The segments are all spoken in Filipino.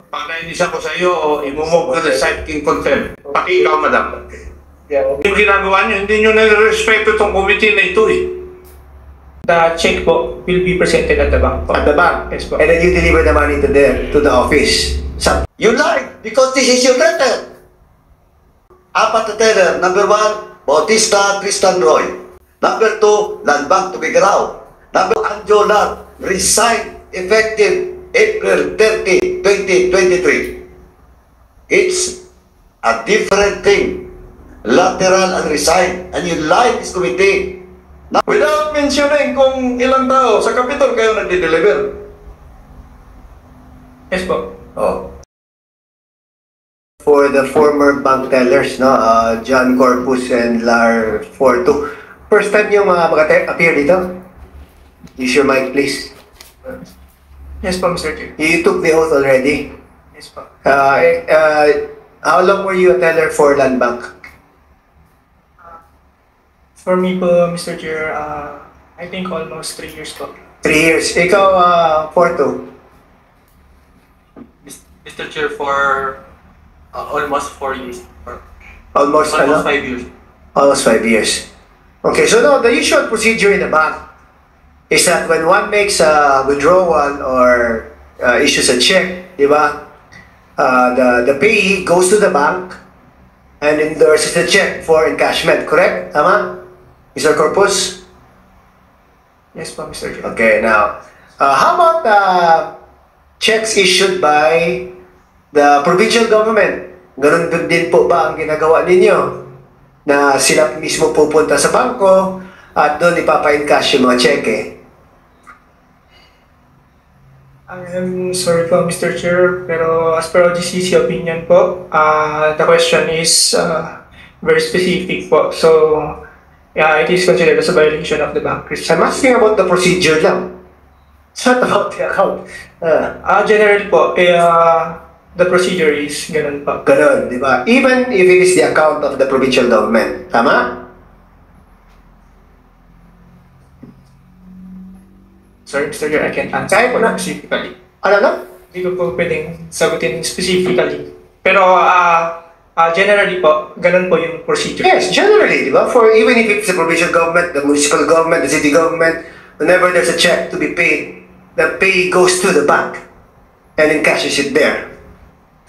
Pag nainis ako sa iyo, imumove ka sa site in contempt. Pati ikaw, madam. Yung ginagawa niyo, hindi niyo nare-respeto itong committee na ito eh. The check po will be presented at the bank po. At the bank? Yes po. And then you deliver the money to the office. You lied because this is your letter. Apat na teller. Number 1, Bautista Tristan Roy. Number 2, Land Bank to Bigaraw. Number Anjola, resign effective April 30, 2023. It's a different thing. Lateral and resign. And you lied this committee. Without mentioning kung ilang tao sa Capitol kayo nagde-deliver. Yes po. Oh. For the former bank tellers, no, John Corpus and Lar Forto. First time yung appear dito? Use your mic, please. Yes po, Mr. Chair. You took the oath already. Yes po. How long were you a teller for Land Bank? For me po, Mr. Chair, I think almost 3 years po. 3 years. Ikaw, Forto? Mr. Chair, for almost 4 years. Almost 5 years. Almost 5 years. Okay, so now the usual procedure in the bank is that when one makes a withdrawal or issues a check, di ba? The payee goes to the bank and endorses the check for encashment, correct? Tama? Mr. Corpus? Yes po, Mr. Chair. Okay, now, how about checks issued by the provincial government? Ganun din po ba ang ginagawa ninyo? Na sila mismo pupunta sa bangko at doon ipapa-encash yung mga cheque? I'm sorry po, Mr. Chair, pero as per OGCC opinion po, the question is very specific po. So, yeah, it is considered as a violation of the bank risk. I'm asking about the procedure lang. It's not about the account. Generally po, the procedure is ganun po. Ganun, di ba? Even if it is the account of the provincial government. Tama? Sorry, Mr. Chair, I can't answer Kahit na. specifically. Ano na? Hindi ko po pwedeng sagutin specifically. Pero generally po, ganun po yung procedure. Yes, generally, di ba? For even if it's the provincial government, the municipal government, the city government, whenever there's a check to be paid, the pay goes to the bank and encashes it there.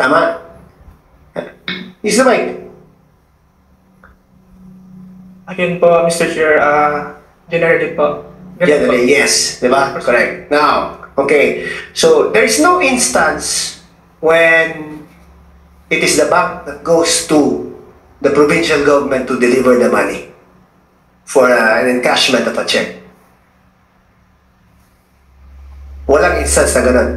Tama? Is the mic? Again po, Mr. Chair, generally po. Generally, yes. Di ba? Correct. Now, okay. So, there is no instance when it is the bank that goes to the provincial government to deliver the money for an encashment of a check. Walang instance na ganun.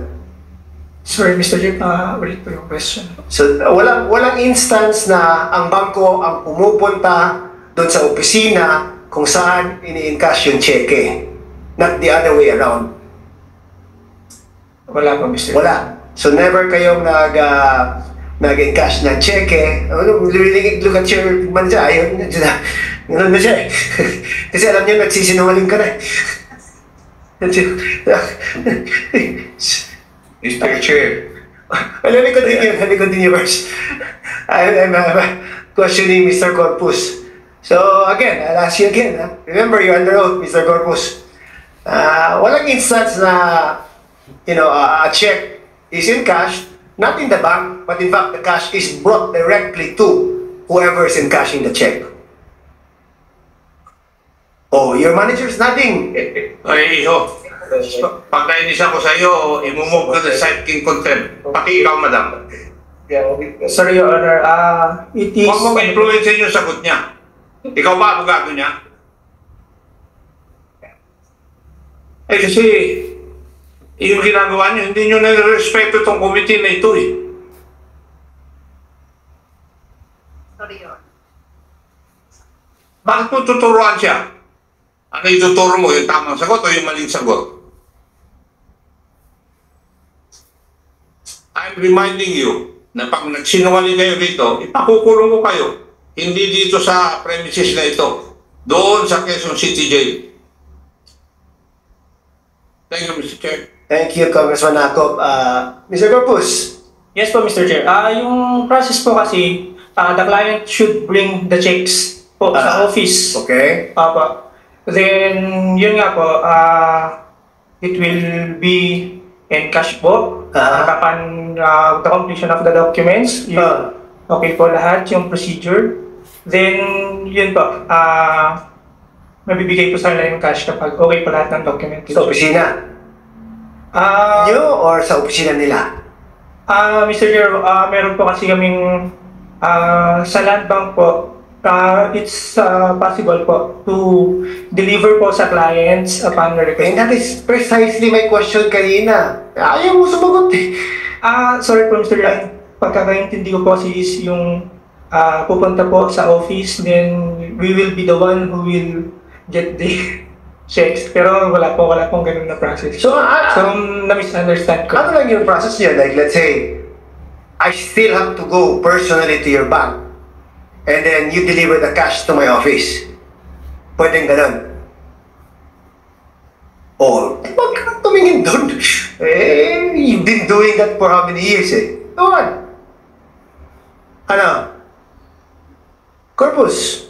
Sorry, Mr. Chair, ulit po yung question. So, walang instance na ang bangko ang pumupunta doon sa opisina kung saan ini-encash yung cheque. Not the other way around. Wala po, Mr. Chair. Wala. So, never kayong nag-encash ng cheque. Really look at your manager. Ayun na siya eh. Kasi alam niyo, nagsisinungaling ka na eh. Mr. Chair. Let me continue first. I'm questioning Mr. Corpus. So again, I'll ask you again. Remember, you're under oath, Mr. Corpus. Walang instance na, a check is encashed, not in the bank, but in fact, the cash is brought directly to whoever is encashing the check. Oh, your manager is nothing. Ay, iho. Pag nainis ako sa iyo, imumove ka sa site in contempt. Pati ikaw, madam. Sorry, Your Honor. It is... Huwag mong influence yung sagot niya. Ikaw ba abogado niya? Eh kasi, yung ginagawa niyo, hindi niyo nare-respeto itong committee na ito eh. Sorry, Your Honor. Bakit mo tuturuan siya? Ano ituturo mo? Yung tamang sagot o yung maling sagot? I'm reminding you na pag nagsinungaling kayo dito, ipakukulong ko kayo. Hindi dito sa premises na ito. Doon sa Quezon City Jail. Thank you, Mr. Chair. Thank you, Congressman Jacob. Mr. Corpus, Yes po, Mr. Chair. Yung process po kasi, the client should bring the checks po sa office. Okay? Apa. Then, yun nga po, it will be in cash po. Upon the completion of the documents, okay po lahat yung procedure. Then, yun po, mabibigay po sa nila yung cash kapag okay po lahat ng document. Sa opisina? Nyo or sa opisina nila? Mr. Chair, meron po kasi kaming sa land bank po, it's possible po to deliver po sa clients upon And request. that is precisely my question kanina. Ayaw mo sumagot eh. Sorry po, Mr. Chair, pagkakaintindi ko po kasi is yung pupunta po sa office, then we will be the one who will get the checks. Pero wala pong ganun na process. So, na-misunderstand ko. ano lang yung process niya? Like, let's say, I still have to go personally to your bank and then you deliver the cash to my office. Pwedeng ganun. Or, wag ka tumingin doon. You've been doing that for how many years eh? Go on. Ano? Corpus.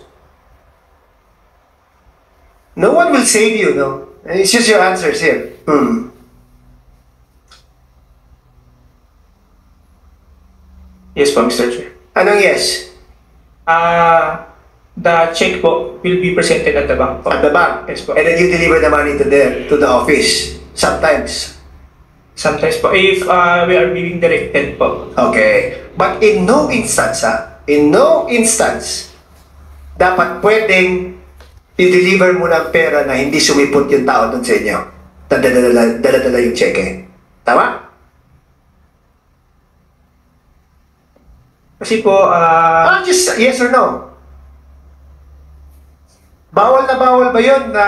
No one will save you, no? It's just your answers here. Yes po, Mr. Chair. Anong yes? The check po will be presented at the bank po. At the bank? Yes po. And then you deliver the money to the office. Sometimes. Sometimes po, if we are being directed po. Okay. But in no instance, dapat pwedeng i-deliver mo ng pera na hindi sumipot yung tao doon sa inyo. Dala-dala yung cheque. Tama? Kasi po, Just yes or no? Bawal ba yun na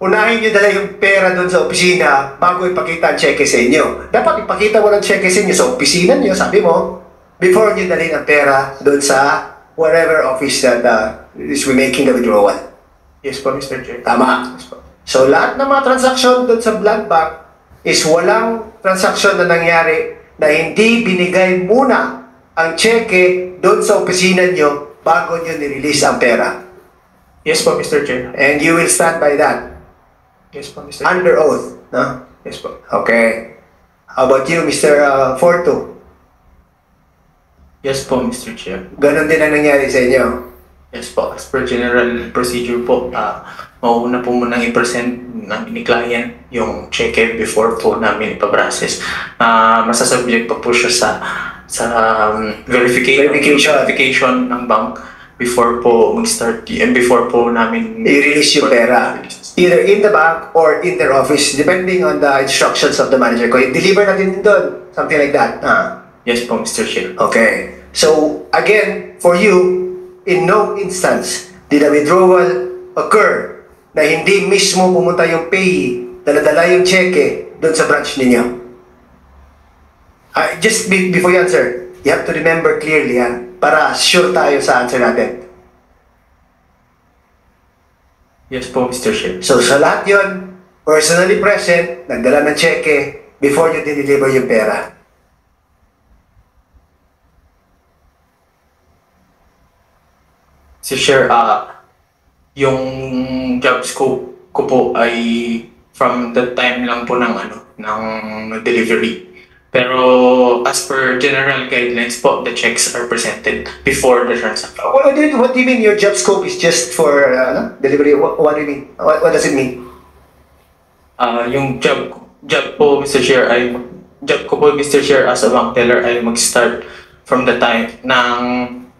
unahin nyo dala yung pera doon sa opisina bago ipakita ang cheque sa inyo? Dapat ipakita mo ng cheque sa inyo sa opisina nyo, sabi mo, before nyo dalhin ang pera doon sa whatever office that is making the withdrawal. yes po, Mr. Chair. Tama. Yes po. So lahat ng mga transaksyon doon sa blood bank is walang transaksyon na nangyari na hindi binigay muna ang cheque doon sa opisina nyo bago nyo nirelease ang pera. Yes po, Mr. Chair. And you will stand by that Yes po, Mr. Chair. under oath. No? Yes po. Okay. How about you, Mr. Forto? Yes po, Mr. Chair. Ganon din ang nangyari sa inyo. Yes po, as per general procedure po, mauuna po munang i-present ni client yung cheque before po namin ipaprocess. Masasubject pa po siya sa verification ng bank before po mag-start and before po namin I-release yung pera. Either in the bank or in their office, depending on the instructions of the manager. Kung i-deliver natin din doon, something like that. Yes po, Mr. Chair. Okay. So, again, for you, in no instance did a withdrawal occur na hindi mismo pumunta yung payee, dala-dala yung cheque doon sa branch ninyo. Just before you answer, you have to remember clearly para sure tayo sa answer natin. Yes po, Mr. Chair. So, sa lahat yun, personally present, nagdala ng cheque before you deliver yung pera. Mr. Chair, yung job scope ko po ay from the time lang po ng delivery. Pero as per general guidelines po, the checks are presented before the transaction. What do you mean your job scope is just for delivery? What do you mean? What does it mean? Yung job po, Mr. Chair, Mr. Chair, as a bank teller ay mag-start from the time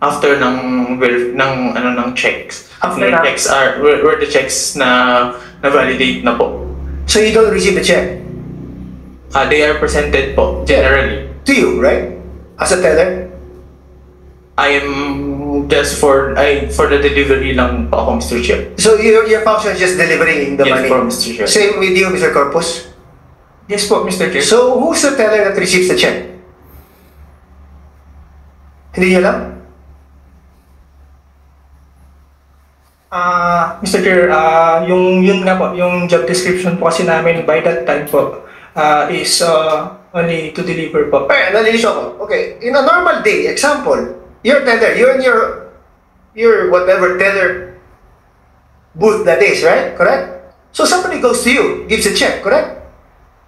after ng checks. After The na? checks are where the checks na validate na po. So you don't receive the check They are presented po generally. to you, right? As a teller? I am just for the delivery lang po ako, Mr. Chair. So your function is just delivering the Yes money? po, Mr. Chair. Same with you, Mr. Corpus? Yes po, Mr. Chair. So who's the teller that receives the check? Hindi niyo alam? Mr. Chair, yun nga po, yung job description po kasi namin by that time po is only to deliver po. Okay, nalilito ko. Okay, in a normal day, example, you're teller, you're in your whatever teller booth that is, right? Correct? So somebody goes to you, gives a check, correct?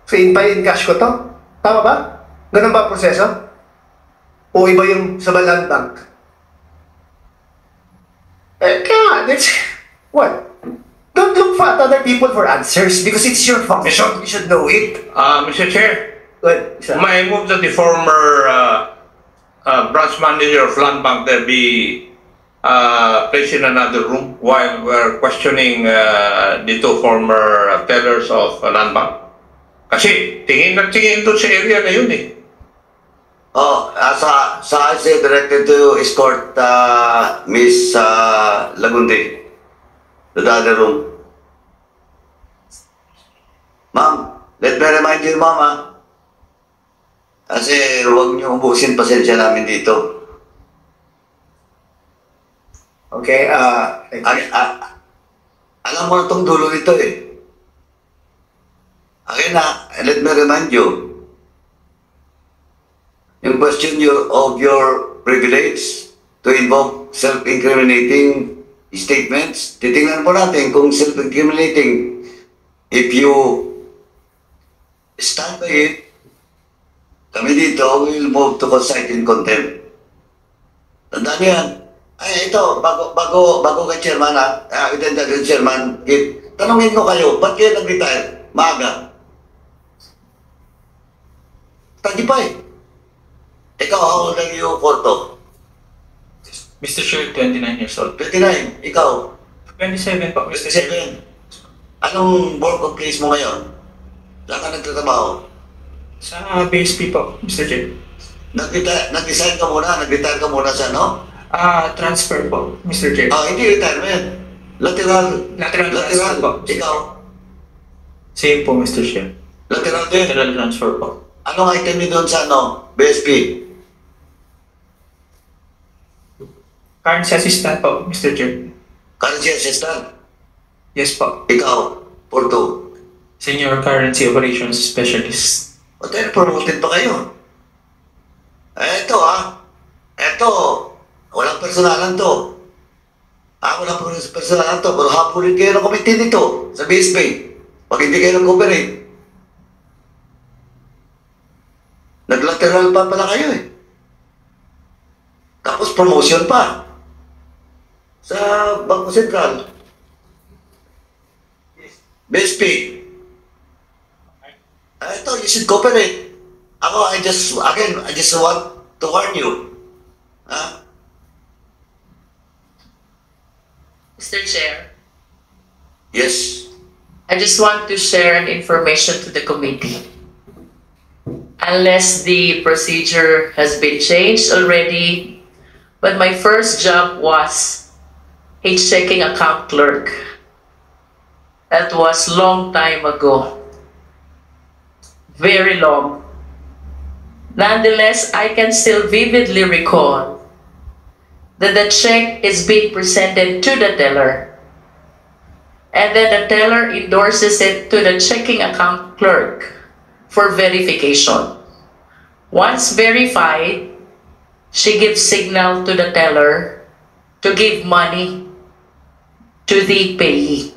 So in cash ko to. Tama ba? Ganun ba ang proseso? O iba yung sa land bank? Kaya, that's, what? Don't look for other people for answers because it's your function. You should know it. Mr. Chair, Good. Isa. may I move that the former branch manager of Land Bank there be placed in another room while we're questioning the two former tellers of Land Bank. Kasi tingin na tingin doon sa area na yun eh. Oh, I say directed to escort Miss Lagundi to the other room. Ma'am, let me remind you, ma'am, ha? Kasi huwag niyo ubusin pasensya namin dito. Okay, thank you. Alam mo na itong dulo nito eh. Again na, let me remind you. Yung question of your privilege to invoke self-incriminating statements, titingnan po natin kung self-incriminating. If you stand by it, kami dito will move to concite in contempt. Tandaan niyo yan. Ay, ito, bago kay chairman chairman, tanungin ko kayo, ba't kayo nag-retire? Maaga. Tagipay. Ikaw, how old are you, Porto? Mr. Chair, 29 years old. 29. Ikaw, 27 po, Mr. Chair. 27. Anong work of place mo ngayon? Saan ka nagtatrabaho? Sa BSP po, Mr. Chair. Nag-resign ka muna, nag-retire ka muna sa ano? Transfer po, Mr. Chair. Hindi retirement. Lateral transfer po. Ikaw, Same po, Mr. Chair. lateral din. Lateral transfer po. Anong item niyo doon sa ano? BSP? Currency assistant po, Mr. Chair. Currency assistant? Yes po. Ikaw, Porto. Senior Currency Operations Specialist. O tayo, promoted pa kayo. Eto Eto, walang personalan to. Walang personalan to. Pero hapulin kayo ng committee nito sa BSP. Pag hindi kayo nag-cooperate. Naglateral pa pala kayo eh. Tapos promotion pa. Sa Bangko Sentral. BSP. Ito, you should cooperate. I just want to warn you. Mr. Chair, Yes. I just want to share an information to the committee. Unless the procedure has been changed already, but my first job was a checking account clerk. That was long time ago. Very long. Nonetheless, I can still vividly recall that the check is being presented to the teller, and then the teller endorses it to the checking account clerk for verification. Once verified, she gives signal to the teller to give money to the payee.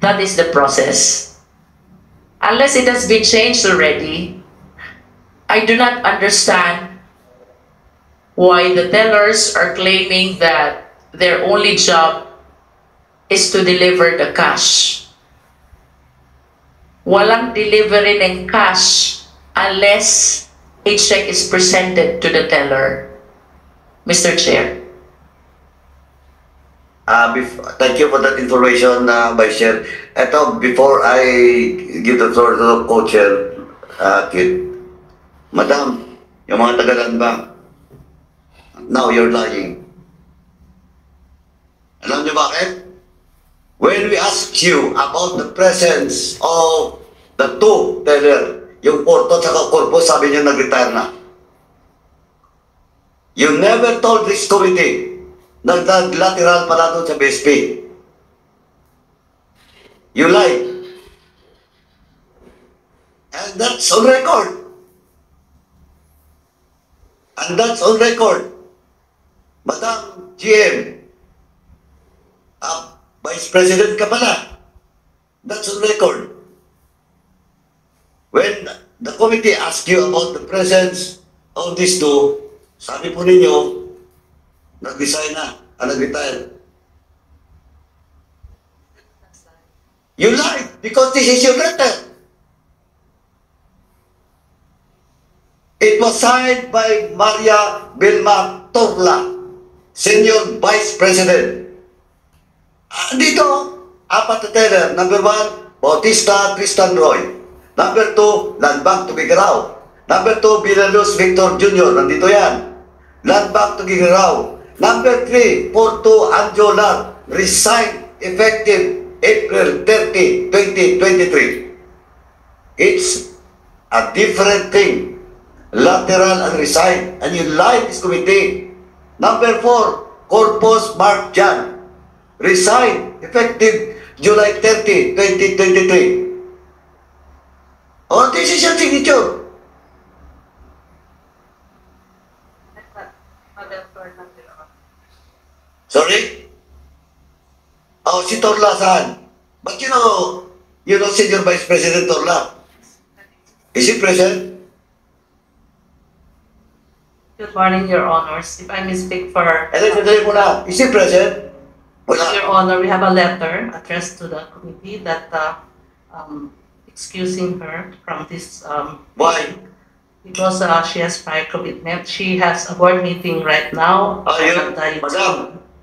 That is the process. Unless it has been changed already, I do not understand why the tellers are claiming that their only job is to deliver the cash. Walang delivery ng cash unless a check is presented to the teller. Mr. Chair. Thank you for that information, Vice Chair. Ito, before I give the floor to the co-chair, Kit. Madam, yung mga tagalan ba? Now you're lying. Alam niyo bakit? When we ask you about the presence of the two teller, yung Porto at Corpus, sabi niyo nag-retire na. You never told this committee nag-lateral pala doon sa BSP. You lied. And that's on record. And that's on record. Madam GM, Vice President ka pala. That's on record. When the committee asked you about the presence of these two, sabi po ninyo, nag-resign na, nag-retire. You lied because this is your letter. It was signed by Maria Vilma Torla, Senior Vice President. Dito, apat na teller. Number 1, Bautista Tristan Roy. Number 2, Landbank Tugigaraw. Number 2, Villaluz Victor Jr. Nandito yan. Landbank Tugigaraw. Number 3, Porto Anjolar. Resigned effective April 30, 2023. It's a different thing. Lateral and resign. And you lied this committee. Number 4, Corpus Mark Jan. Resign effective July 30, 2023. Oh, this is your signature. Sorry? Oh, si Torla saan? But you know Senior Vice President Torla. Is he present? Good morning, Your Honors. If I may speak for... Sandali mo na. Is he present? Wala. Your Honor, we have a letter addressed to the committee that excusing her from this... Why? Because she has prior commitment. She has a board meeting right now.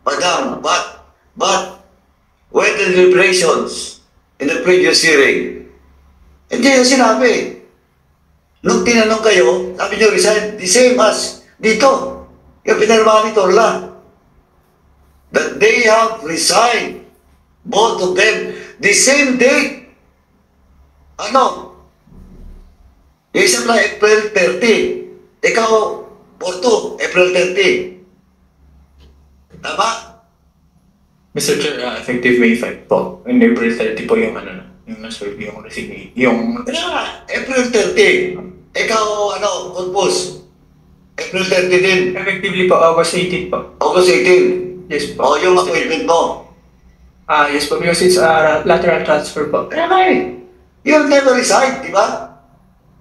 Madam, but when the deliberations in the previous hearing, hindi yung sinabi. Nung tinanong kayo, sabi nyo resign, the same as dito. Yung pinirmahan ni Torla. That they have resigned, both of them, the same date. Ano? Yung isang lang April 30. Ikaw, Porto, April 30. Tama? Mr. Chair, effective May 5 po. And April 30 po yung yung naserve yung resignation. April 30. Ikaw, Corpus. April 30 din. Effectively po, August 18 po. August 18. Yes po. O, yung appointment mo. Yes po, because it's a lateral transfer po. Kaya nga eh. You'll never resign, di ba?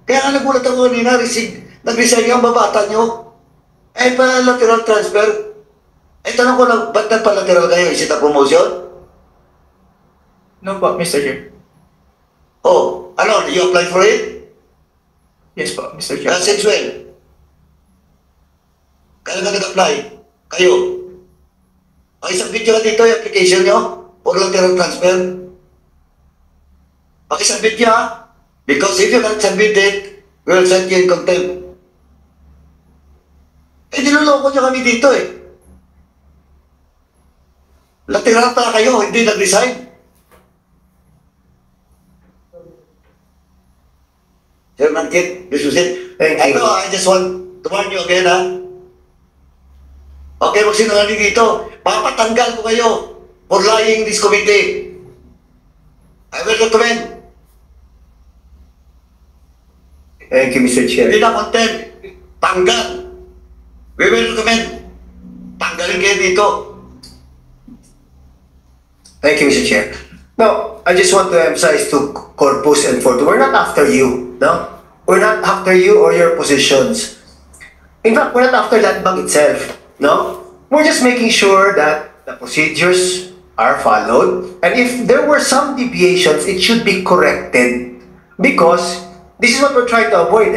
Kaya nga nagulat ako kanina, nag-resign yung babata nyo. Eh, pa lateral transfer. Eh, tanong ko lang, ba't nagpa-lateral kayo? Is it a promotion? No po, Mr. Chair. Oh, you applied for it? Yes po, Mr. Chair. Since when? Kaya nga nag-apply? Kayo? Pakisubmit nyo dito yung application nyo for lateral transfer. Pakisubmit nyo ha? Because if you not submit it, we will send you in contempt. Eh, niloloko nyo kami dito eh. Lateral pa kayo, hindi nag-resign. Chairman Kit, this was it. Thank you. I just want to warn you again, ha? Okay, magsinungaling dito. Papatanggal ko kayo for lying this committee. I will recommend. Thank you, Mr. Chair. Hindi na content. Tanggal. We will recommend. Tanggalin kayo dito. Thank you, Mr. Chair. Now, I just want to emphasize to Corpus and Forto, we're not after you, no? We're not after you or your positions. In fact, we're not after Landbank itself, no? We're just making sure that the procedures are followed, and if there were some deviations, it should be corrected because this is what we're trying to avoid,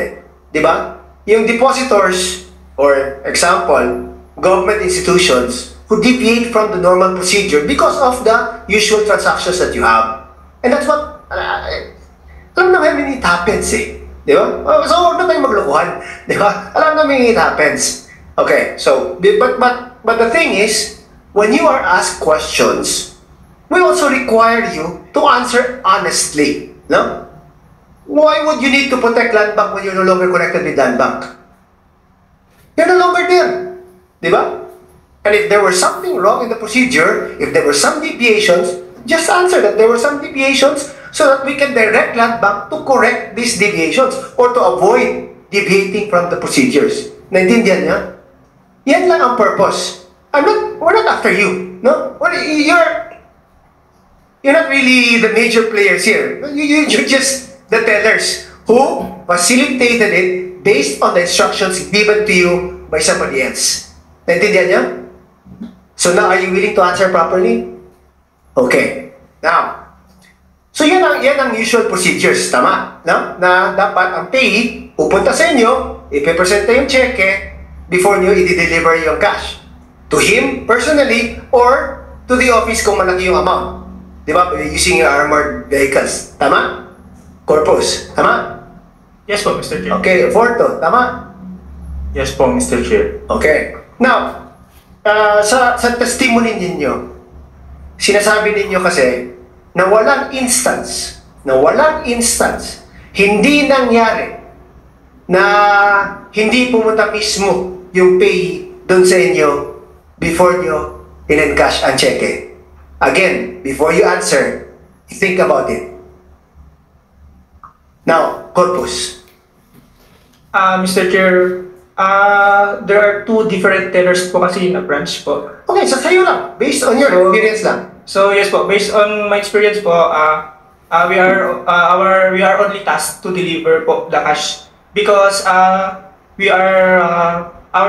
di ba? Yung depositors, or example, government institutions, who deviate from the normal procedure because of the usual transactions that you have. And that's what, alam namin it happens eh. Di ba? So, huwag na tayong maglokohan. Di ba? Alam namin it happens. Okay, so, but the thing is, when you are asked questions, we also require you to answer honestly. No? Why would you need to protect Landbank when you're no longer connected with Landbank? You're no longer there. Di ba? And if there was something wrong in the procedure, if there were some deviations, just answer that there were some deviations so that we can direct Landbank to correct these deviations or to avoid deviating from the procedures. Naintindihan niya? Yan lang ang purpose. We're not after you. No? You're not really the major players here. You're just the tellers who facilitated it based on the instructions given to you by somebody else. Naintindihan niya? So now, are you willing to answer properly? Okay. Now, so yan ang usual procedures, tama? No? Na dapat ang payee pupunta sa inyo, ipipresenta yung cheque before nyo i-deliver yung cash. To him, personally, or to the office kung malaki yung amount. Di ba? Using your armored vehicles. Tama? Corpus. Tama? Yes po, Mr. Chair. Okay. Forto. Tama? Yes po, Mr. Chair. Okay. Now, sa testimony ninyo, sinasabi ninyo kasi na walang instance, hindi nangyari na hindi pumunta mismo yung pay doon sa inyo before nyo in-encash ang cheque. Again, before you answer, think about it. Now, Corpus. Mr. Chair, there are two different tellers po kasi na branch po. Okay, sa sayo lang. Based on your experience lang. So yes po, based on my experience po, we are only tasked to deliver po the cash because our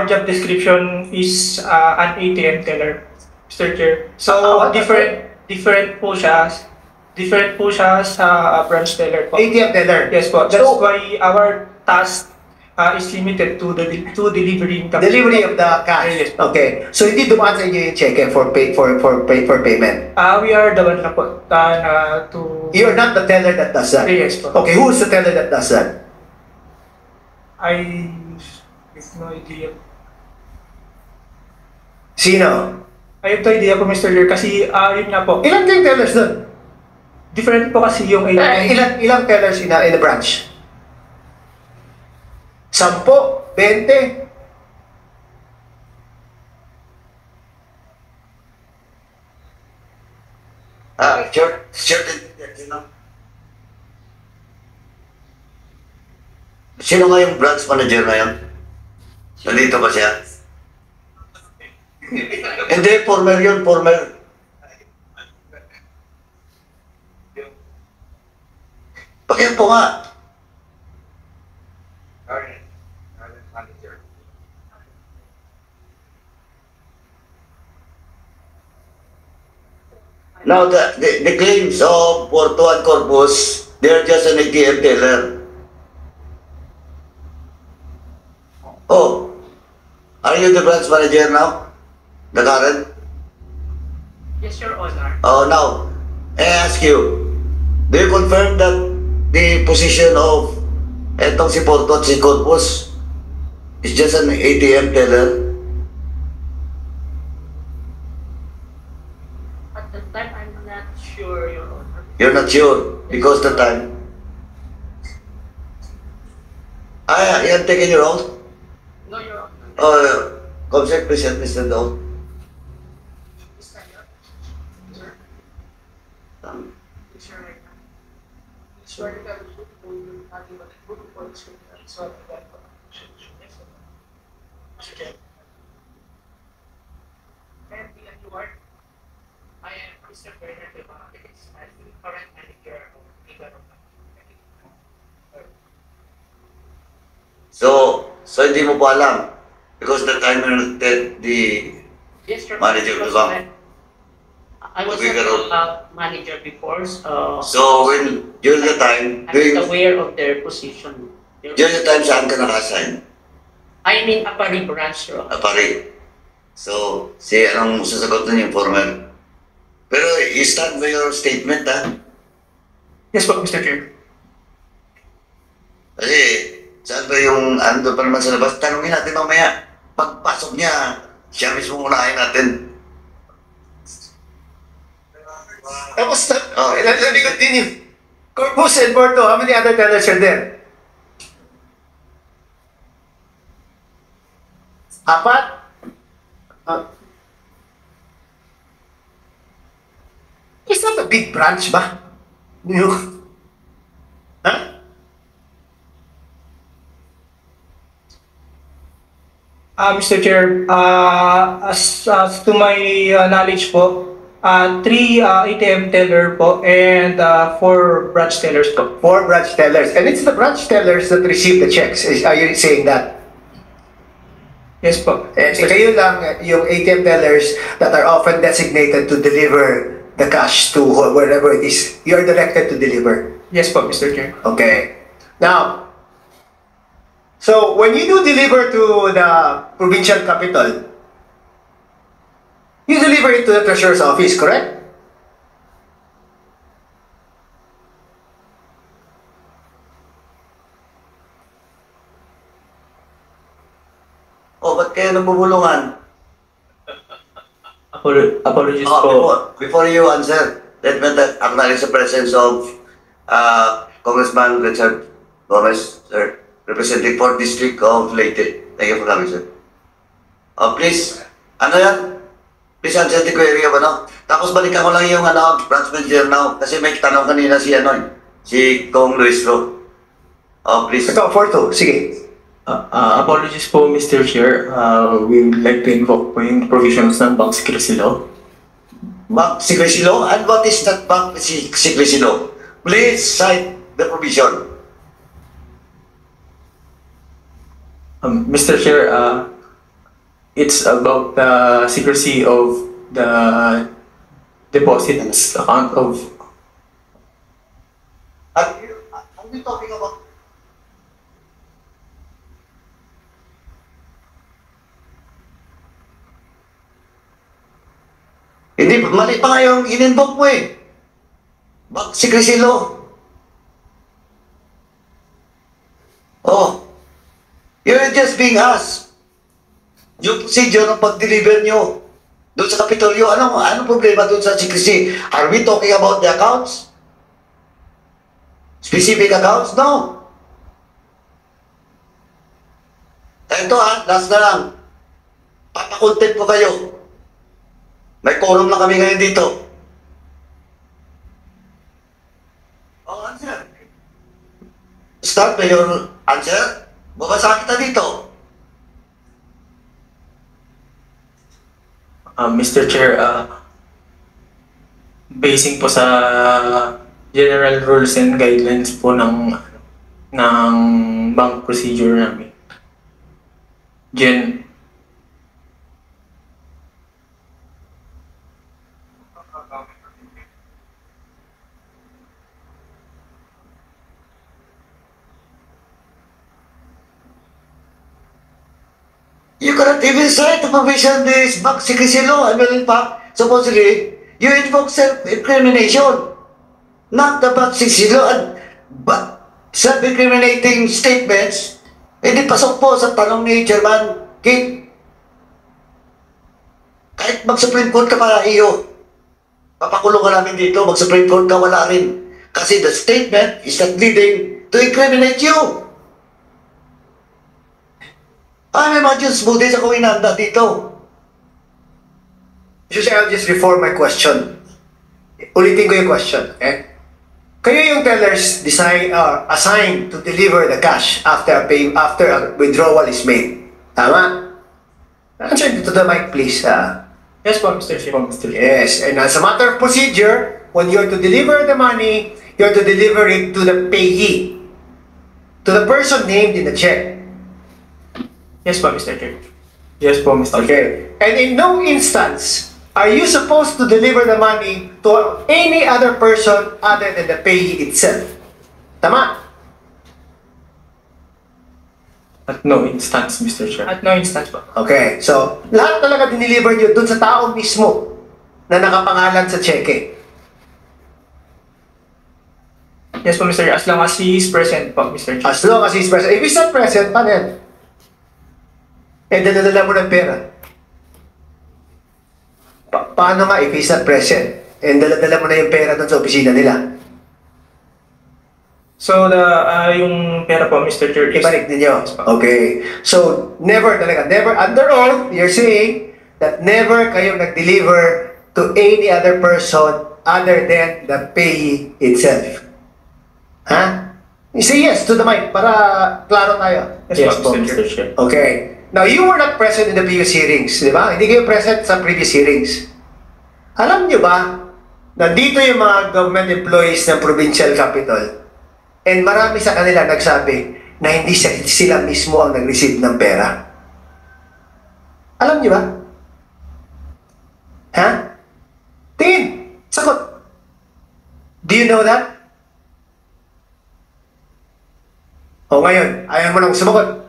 job description is an ATM teller, Mr. Chair. So different po siya sa branch teller po. ATM teller. Yes po. That's why our task is limited to delivering the Delivery of the cash. Yes. Okay. So hindi dumaan sa inyo yung cheque for payment. We are the one na po to. You're not the teller that does that. Yes po. Okay, who is the teller that does that? I have no idea. Sino? I have no idea po, Mr. Chair, kasi yun nga po. Ilan kayong tellers doon? Different po kasi yung Ilang tellers in a branch? 10? 20? Sino nga yung branch manager na yan? Nandito ba siya? Hindi, former yun, former. Pakiyan po nga. Now, the claims of Porto and Corpus, they're just an ATM teller. Oh, are you the branch manager now? The current? Yes, Your Honor. Oh, now, I ask you, do you confirm that the position of etong si Porto at si Corpus is just an ATM teller? At the time, I'm not sure, Your Honor. You're not sure because the time. You have taken your oath? No, Your Honor. Comsec, please help me stand down. I am Mr. Bernard de Marquez. I'm the current manager of the government. So hindi mo pa alam because the timer that the Yes, Your manager Honor, will come. I was Okay, Carol. not manager before, So when during the time I'm not aware of their position. during the time saan ka naka-assign? I'm in Apari branch, Your Honor. Apari. So anong sasagot nun yung former? Pero you stand by your statement ha? Yes po, Mr. Chair. Kasi saan ba yung ando pa naman sa labas? Tanungin natin mamaya. Pagpasok niya, siya mismo unahin natin. Tapos, nalikot din yung Corpus and Porto. How many other tellers are there? 4? It's not a big branch ba? Mr. Chair, as to my knowledge po, 3 ATM teller po and 4 branch tellers po. 4 branch tellers. And it's the branch tellers that receive the checks. Are you saying that? Yes po. So kayo lang yung ATM tellers that are often designated to deliver the cash to wherever it is you're directed to deliver. Yes po, Mr. Chair. Okay. Now, so when you do deliver to the provincial capital, you deliver it to the treasurer's office, correct? Oh, ba't kayo nabubulungan? Apologies Oh, po. before you answer, let me acknowledge the presence of Congressman Richard Gomez, sir, representing 4th District of Leyte. Thank you for coming, sir. Please, ano yan? Please answer the query of ano. Tapos balikan ko lang yung branch manager now. Kasi may tanong kanina si si Kong Luis Ro. Please. Ito, 4-2. Sige. Apologies po, Mr. Chair. We would like to invoke po yung provisions ng Bank Secrecy Law. Bank Secrecy Law? And what is that Bank Secrecy Law? Please cite the provision. Mr. Chair, it's about the secrecy of the deposits account of... Are you talking about? Hindi, mali pa nga yung in-invoke mo eh. Bank Secrecy Law. Oh. You're just being asked. Yung procedure ng pag-deliver nyo doon sa Kapitolyo, anong problema doon sa secrecy? Are we talking about the accounts? Specific accounts? No. Ito last na lang. Papakontent ko kayo. May quorum na kami ngayon dito. Oh, answer. Start by your answer. Babasa kita dito. Mr. Chair, basing po sa general rules and guidelines po ng bank procedure namin. You cannot even cite the provision this Bank Secrecy Law. I mean, in fact, supposedly, you invoke self-incrimination. Not the Bank Secrecy Law, but self-incriminating statements. Hindi pasok po sa tanong ni Chairman Kit. Kahit mag-Supreme Court ka para iyo, papakulong ka namin dito, mag-Supreme Court ka, wala rin. Kasi the statement is not leading to incriminate you. May mga smoothies ako inanda dito. I'll just reform my question. Ulitin ko yung question, okay? Kayo yung tellers assigned to deliver the cash after a withdrawal is made. Tama? Answer to the mic, please. Yes po, Mr. Chair. Yes, and as a matter of procedure, when you're to deliver the money, you're to deliver it to the payee, to the person named in the check. Yes po, Mr. Chair. Yes po, Mr. Chair. Okay. And in no instance are you supposed to deliver the money to any other person other than the payee itself. Tama? At no instance, Mr. Chair. At no instance po. Okay. So, lahat talaga diniliver nyo dun sa tao mismo na nakapangalan sa cheque. Yes po, Mr. Chair. As long as he is present po, Mr. Chair. As long as he's present. If he's not present, paano yan? Dala-dala mo ng pera. Paano nga if he's not present? Dala-dala mo na yung pera doon sa opisina nila. So, yung pera po, Mr. Chair, is... Ibalik ninyo. Okay. So, never under oath, you're saying that never kayong nag-deliver to any other person other than the payee itself. You say yes to the mic para klaro tayo. Yes po, Mr. Chair. Okay. Now, you were not present in the previous hearings, di ba? Hindi kayo present sa previous hearings. Alam nyo ba, nandito yung mga government employees ng provincial capital and marami sa kanila nagsabi na hindi sila mismo ang nag-receive ng pera. Alam nyo ba? Ha? Tingin! Sagot! Do you know that? O ngayon, ayaw mo nang sumagot.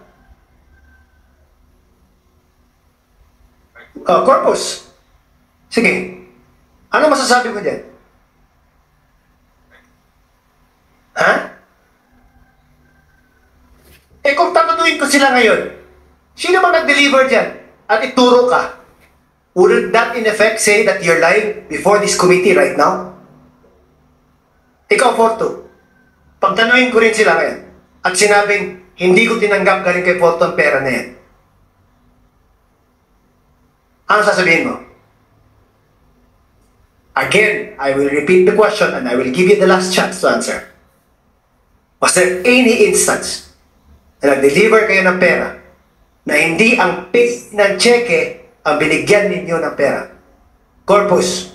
Corpus. Sige. Ano masasabi mo dyan? Ha? Eh kung tatanungin ko sila ngayon, sino bang nag-deliver dyan? At ituro ka, wouldn't that in effect say that you're lying before this committee right now? Ikaw, Porto, pagtanungin ko rin sila ngayon, at sinabing, hindi ko tinanggap galing kay Porto ang pera na yan. Ano sasabihin mo? Again, I will repeat the question and I will give you the last chance to answer. Was there any instance na nag-deliver kayo ng pera na hindi ang pick ng cheque ang binigyan ninyo ng pera? Corpus.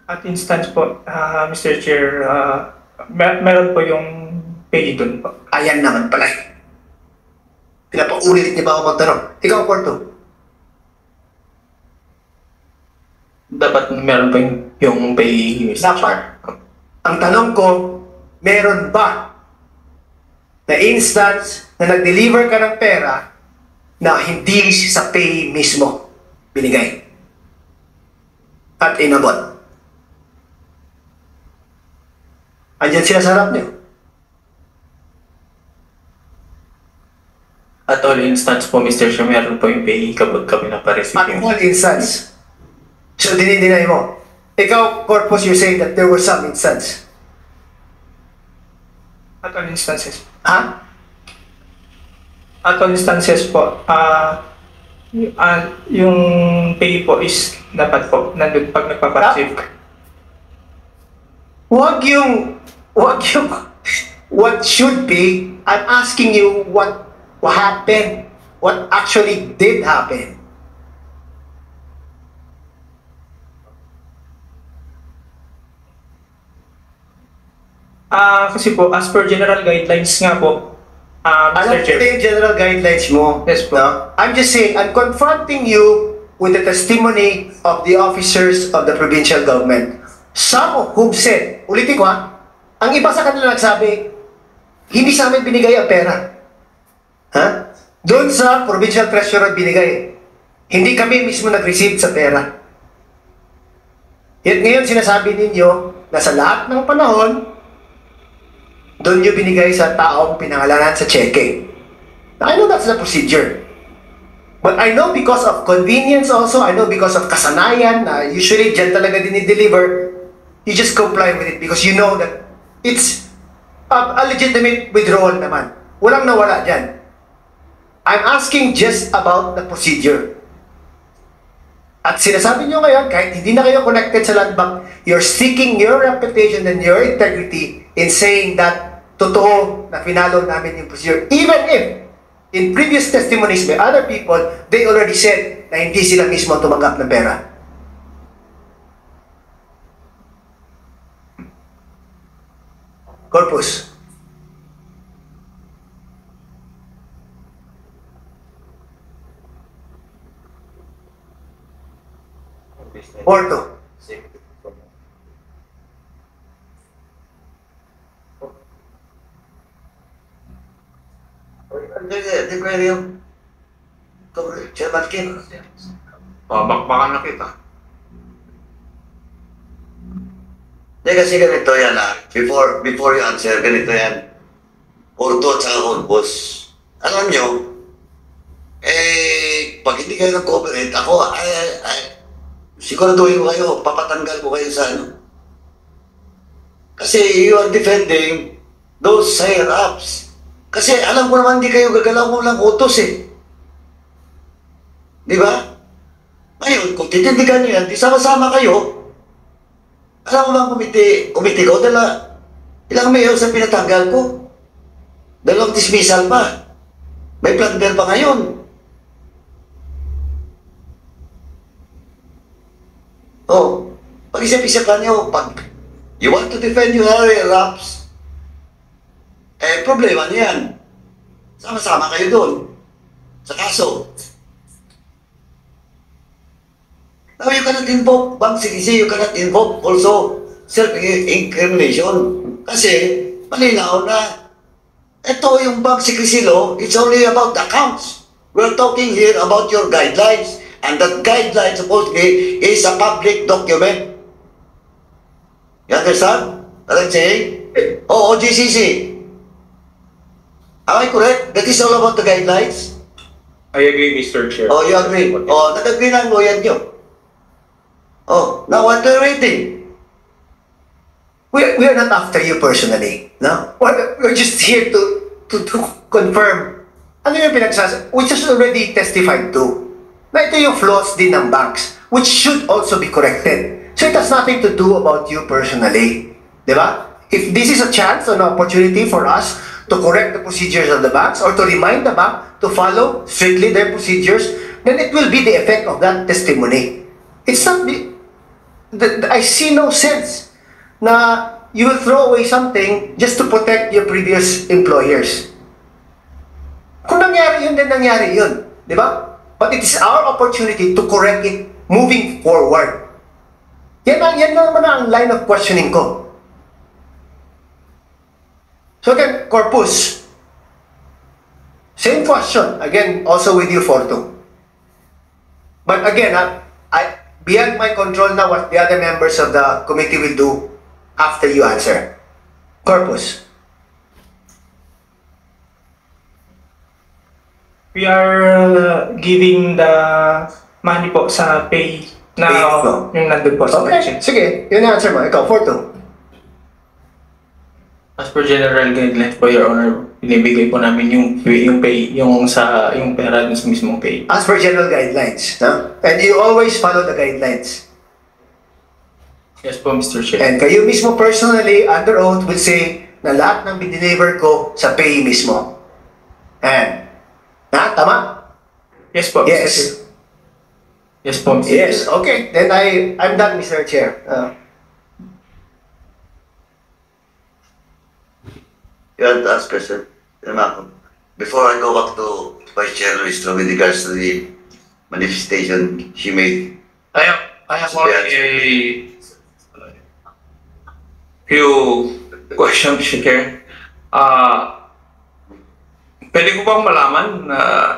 At instance po, Mr. Chair, meron po yung pay doon po. Ayan naman pala. Pinapaulit niya ba ako magtanong? Ikaw, Porto. Dapat meron pa yung pay, Mr. Dapat. Chair. Ang tanong ko, meron ba na instance na nag-deliver ka ng pera na hindi sa pay mismo binigay at inabot? Andyan sila sa harap niyo. At all instance po, Mr. Chair, meron po yung pay kapag kami napareceive At yung... all instance. So, dinideny mo. Ikaw, Corpus, you say that there were some instance. At all instances. Ha? At all instances po, yung pay po is dapat po, nandun pag nagpapareceive. Wag yung, what should be, I'm asking you what happened, what actually did happen. Kasi po, as per general guidelines nga po, Alam Mr. ko Chair. yung general guidelines mo. Yes po. No? I'm just saying, I'm confronting you with the testimony of the officers of the provincial government. Some of whom said, ulitin ko ha, ang iba sa kanila nagsabi, hindi sa amin binigay ang pera. Ha? Doon sa provincial treasurer binigay. Hindi kami mismo nag-receive sa pera. Yet ngayon sinasabi ninyo na sa lahat ng panahon, doon nyo binigay sa taong pinangalanan sa cheque. Now, I know that's the procedure. But I know because of convenience also, I know because of kasanayan, usually dyan talaga dinideliver, you just comply with it because you know that it's a legitimate withdrawal naman. Walang nawala dyan. I'm asking just about the procedure. At sinasabi nyo ngayon, kahit hindi na kayo connected sa land bank, you're seeking your reputation and your integrity in saying that totoo na finalo namin yung procedure. Even if, in previous testimonies by other people, they already said na hindi sila mismo tumanggap ng pera. Corpus. Porto. Hindi ko yung Chairman Kim. Bakbakan na kita. Hindi kasi ganito yan before you answer, ganito yan. Porto at saka Corpus. Alam nyo, pag hindi kayo nag-cooperate, ako, siguraduhin ko kayo, papatanggal ko kayo sa ano. Kasi you are defending those higher-ups. Kasi alam ko naman hindi kayo gagalaw mo lang utos eh. Di ba? Ngayon, kung titindigan nyo yan, di sama-sama kayo. Alam mo bang kumiti ko? Ilang mayor sa pinatanggal ko? 2 dismissal pa. May plunder pa ngayon. Oh, pag-isip-isipan nyo, pag you want to defend your higher-ups, problema niyan. Sama-sama kayo doon sa kaso. Now, you cannot invoke bank secrecy, you cannot invoke also self-incrimination. Kasi, malinaw na ito yung bank secrecy law, it's only about the accounts. We're talking here about your guidelines. And that guideline supposedly is a public document. You understand what I'm saying? Oh, GCC. Am I correct? That is all about the guidelines? I agree, Mr. Chair. Oh, you agree? Oh, nag-agree na ang lawyer nyo. Oh, now what are you waiting? We are not after you personally. No? We're just here to confirm ano yung which is already testified to. Na ito yung flaws din ng banks, which should also be corrected. So it has nothing to do about you personally. Di ba? If this is a chance or an opportunity for us to correct the procedures of the banks or to remind the bank to follow strictly their procedures, then it will be the effect of that testimony. It's not I see no sense na you will throw away something just to protect your previous employers. Kung nangyari yun, then nangyari yun. Di ba? But it is our opportunity to correct it moving forward. Yan naman ang line of questioning ko. So again, Corpus, same question. Again, also with you, Forto. But again, beyond my control now what the other members of the committee will do after you answer. Corpus. We are giving the money po sa pay na yung nandun po sa Okay, sige. Yun ang answer mo. Ikaw, Forto. As per general guidelines po, Your Honor, binibigay po namin yung pay, yung pera dun sa mismong pay. As per general guidelines. No? And you always follow the guidelines. Yes po, Mr. Chair. And kayo mismo personally, under oath, will say na lahat ng bideliver ko sa pay mismo. And tama? Yes po. Yes. Yes po, Mr. Yes. Chair. Okay. Then I'm done, Mr. Chair. You want to ask question? Before I go back to Vice Chair Luis with regards to the manifestation she made. I have only a few questions, Mr. Chair. Pwede ko bang malaman,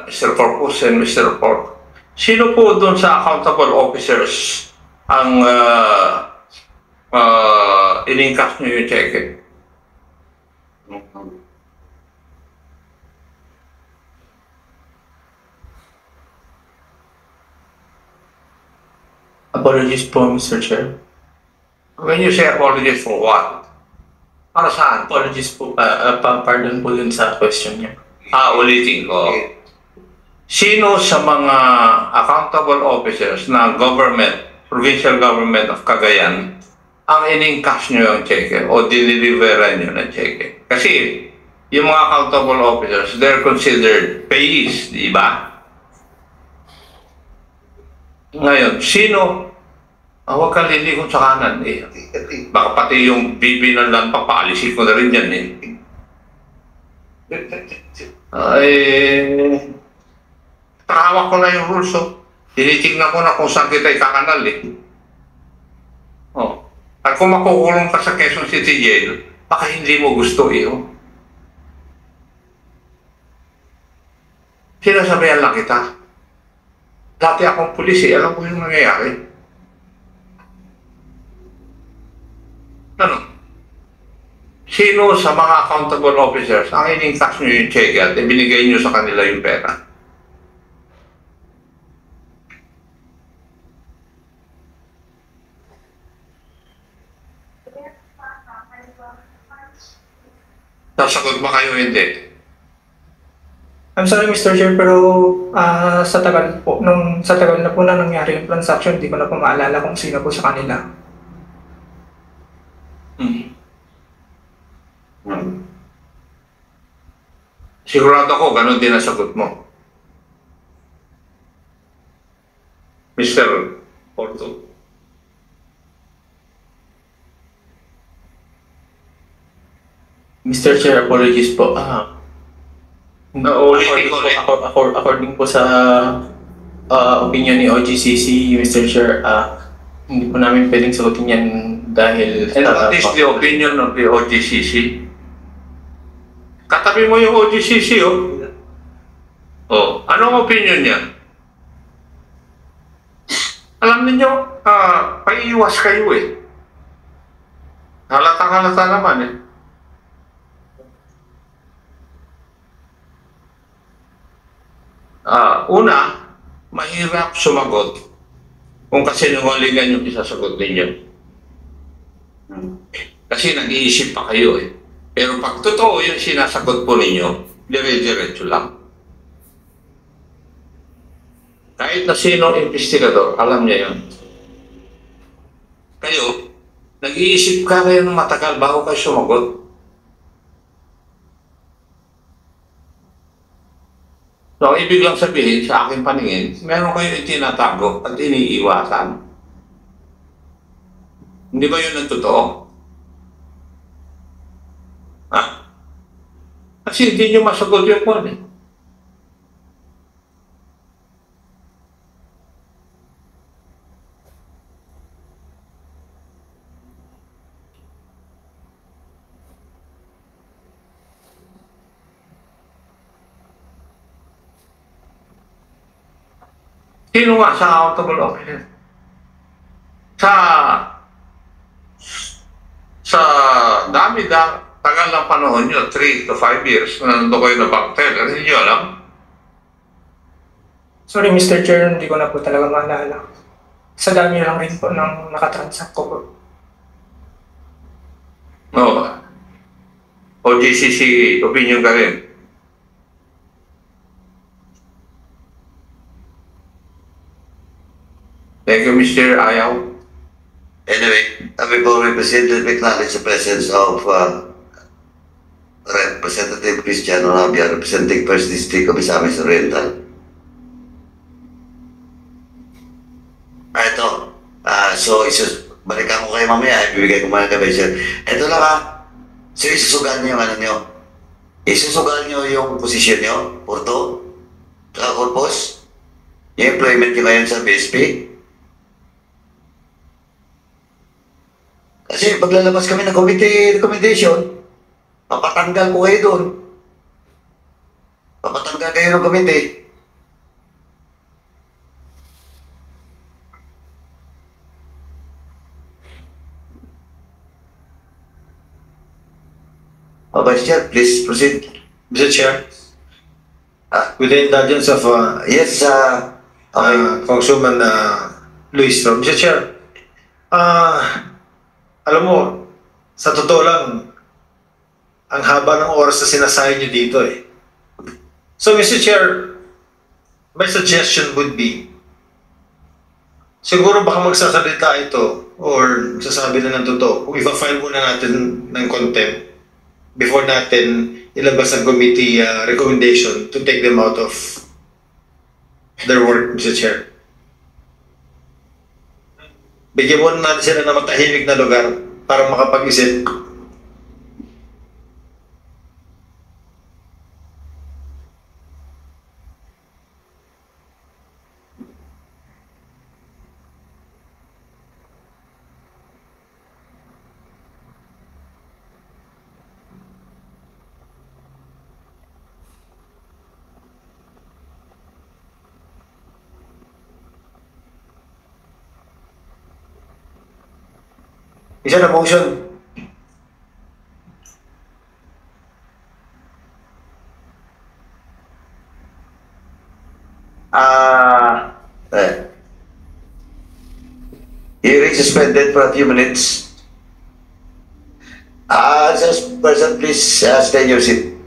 Mr. Corpus and Mr. Port, sino po doon sa accountable officers ang in-encash nyo yung cheque? Apologies po, Mr. Chair. When you say apologies for what? Para saan? Apologies po, pardon po dun sa question niya. Ulitin ko. Sino sa mga accountable officers ng provincial government of Cagayan ang in-encash nyo yung cheque o diniliveran nyo ng cheque? Kasi yung mga accountable officers, they're considered payees, di ba? Ngayon, sino? Huwag kang lilikon sa kanan. Baka pati yung bibi ng land papaalisin ko na rin dyan Hawak ko na yung rules, tinitignan ko na kung saan kita ikakanal At kung makukulong ka sa Quezon City Jail, baka hindi mo gusto Sinasabihan lang kita. Dati akong pulis alam ko yung nangyayari. Ano? Sino sa mga accountable officers ang in-encash nyo yung cheque at ibinigay nyo sa kanila yung pera? Sasagot ba kayo hindi? I'm sorry, Mr. Chair, pero sa tagal na po na nangyari yung transaction, hindi ko na po maalala kung sino po sa kanila. Sigurado ako, ganun din ang sagot mo. Mr. Porto. Mr. Chair, apologies po. Ulitin ko. According po sa opinion ni OGCC, Mr. Chair, hindi po namin pwedeng sagutin yan dahil... And what is the opinion of the OGCC? Katabi mo yung OGCC, oh. Oh, anong opinion niya? Alam niyo, paiiwas kayo eh. Halata naman eh. Una, mahirap sumagot kung kasinungalingan yung isasagot ninyo. Kasi nag-iisip pa kayo eh. Pero pag totoo yung sinasagot po ninyo, dire-diretso lang. Kahit na sino investigador, alam niya yun. Kayo, nag-iisip ka kayo ng matagal bago kayo sumagot. So, ang ibig lang sabihin sa aking paningin, meron kayo itinatago at iniiwasan. Hindi ba yun ang totoo? Ha? Kasi hindi nyo masagot yung kwan eh. Sino nga sa accountable officer? Sa tagal ng panahon nyo, 3 to 5 years, na nandun kayo na bank teller, hindi nyo alam? Sorry, Mr. Chair, hindi ko na po talaga maalala. Sa dami lang rin po ng nakatransact ko po. No. OGCC, opinion ka rin. Thank you, Mr. Ayaw. Anyway, before we proceed, let me acknowledge the presence of Representative Cristiano Rabia, representing First District of Misamis Oriental. Ito, balikan ko kayo mamaya, ibibigay ko mga kabesyon. Ito lang so isusugal niyo yung ano niyo. Isusugal niyo yung posisyon niyo, Porto, tsaka Corpus, yung employment niyo ngayon sa BSP. Kasi paglalabas kami ng committee recommendation, papatanggal ko kayo doon. Papatanggal kayo ng committee. Vice Chair, please proceed. Mr. Chair, with the indulgence of Yes, okay. Congresswoman Luis, Mr. Chair, alam mo, sa totoo lang, ang haba ng oras na sinasayang nyo dito eh. So, Mr. Chair, my suggestion would be, siguro baka magsasalita ito or sasabi na ng totoo kung ipa-file muna natin ng contempt before natin ilabas ang committee recommendation to take them out of their work, Mr. Chair. Bigyan muna natin sila ng matahimik na lugar para makapag-isip. Isa na motion. Hearing suspended for a few minutes. Just person, please stay in your seat.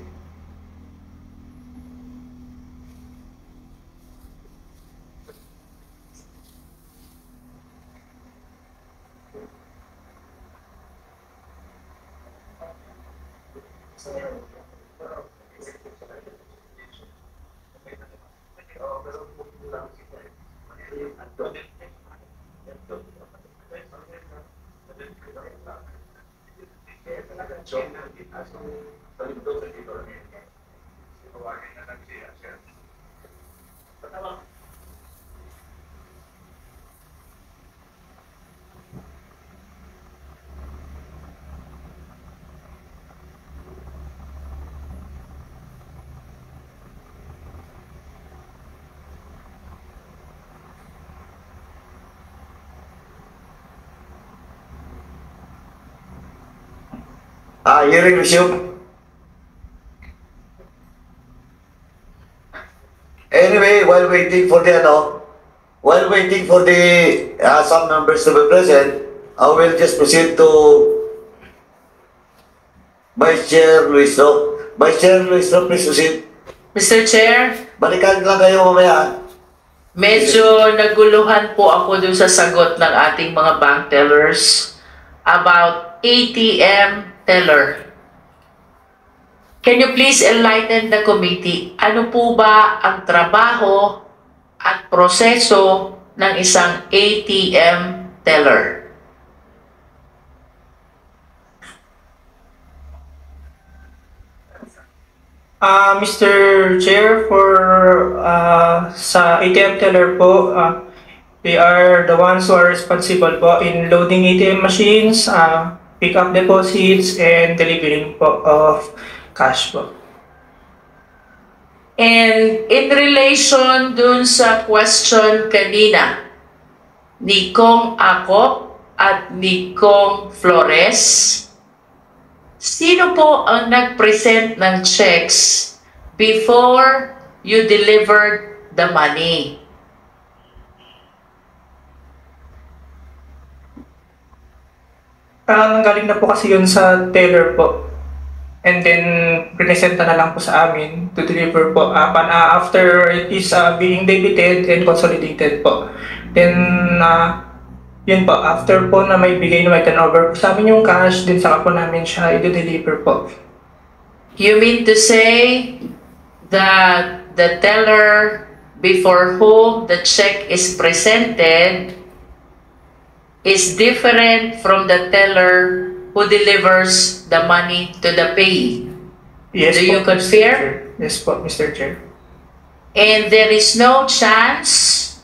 Hearing resume. Anyway, while waiting for the some members to be present, I will just proceed to Vice Chair Luis Ro. Vice Chair Luis Ro, please proceed. Mr. Chair, Balikan lang kayo mamaya. medyo naguluhan po ako dun sa sagot ng ating mga bank tellers about ATM teller. Can you please enlighten the committee? Ano po ba ang trabaho at proseso ng isang ATM teller? Mr. Chair, for sa ATM teller po, they are the ones who are responsible po in loading ATM machines, pick up deposits, and delivering po of cash po. And in relation dun sa question kanina ni Kong Akop at ni Kong Flores, sino po ang nag-present ng checks before you delivered the money? Nanggaling na po kasi yun sa teller po. And then, presenta na lang po sa amin to deliver po. After it is being debited and consolidated po. Then, yun po, after po na may bigay na may turnover po sa amin yung cash, din saka po namin siya i-deliver po. You mean to say that the teller before whom the check is presented is different from the teller who delivers the money to the payee? Yes Do po, you Mr. confirm? Chair. Yes po, Mr. Chair. And there is no chance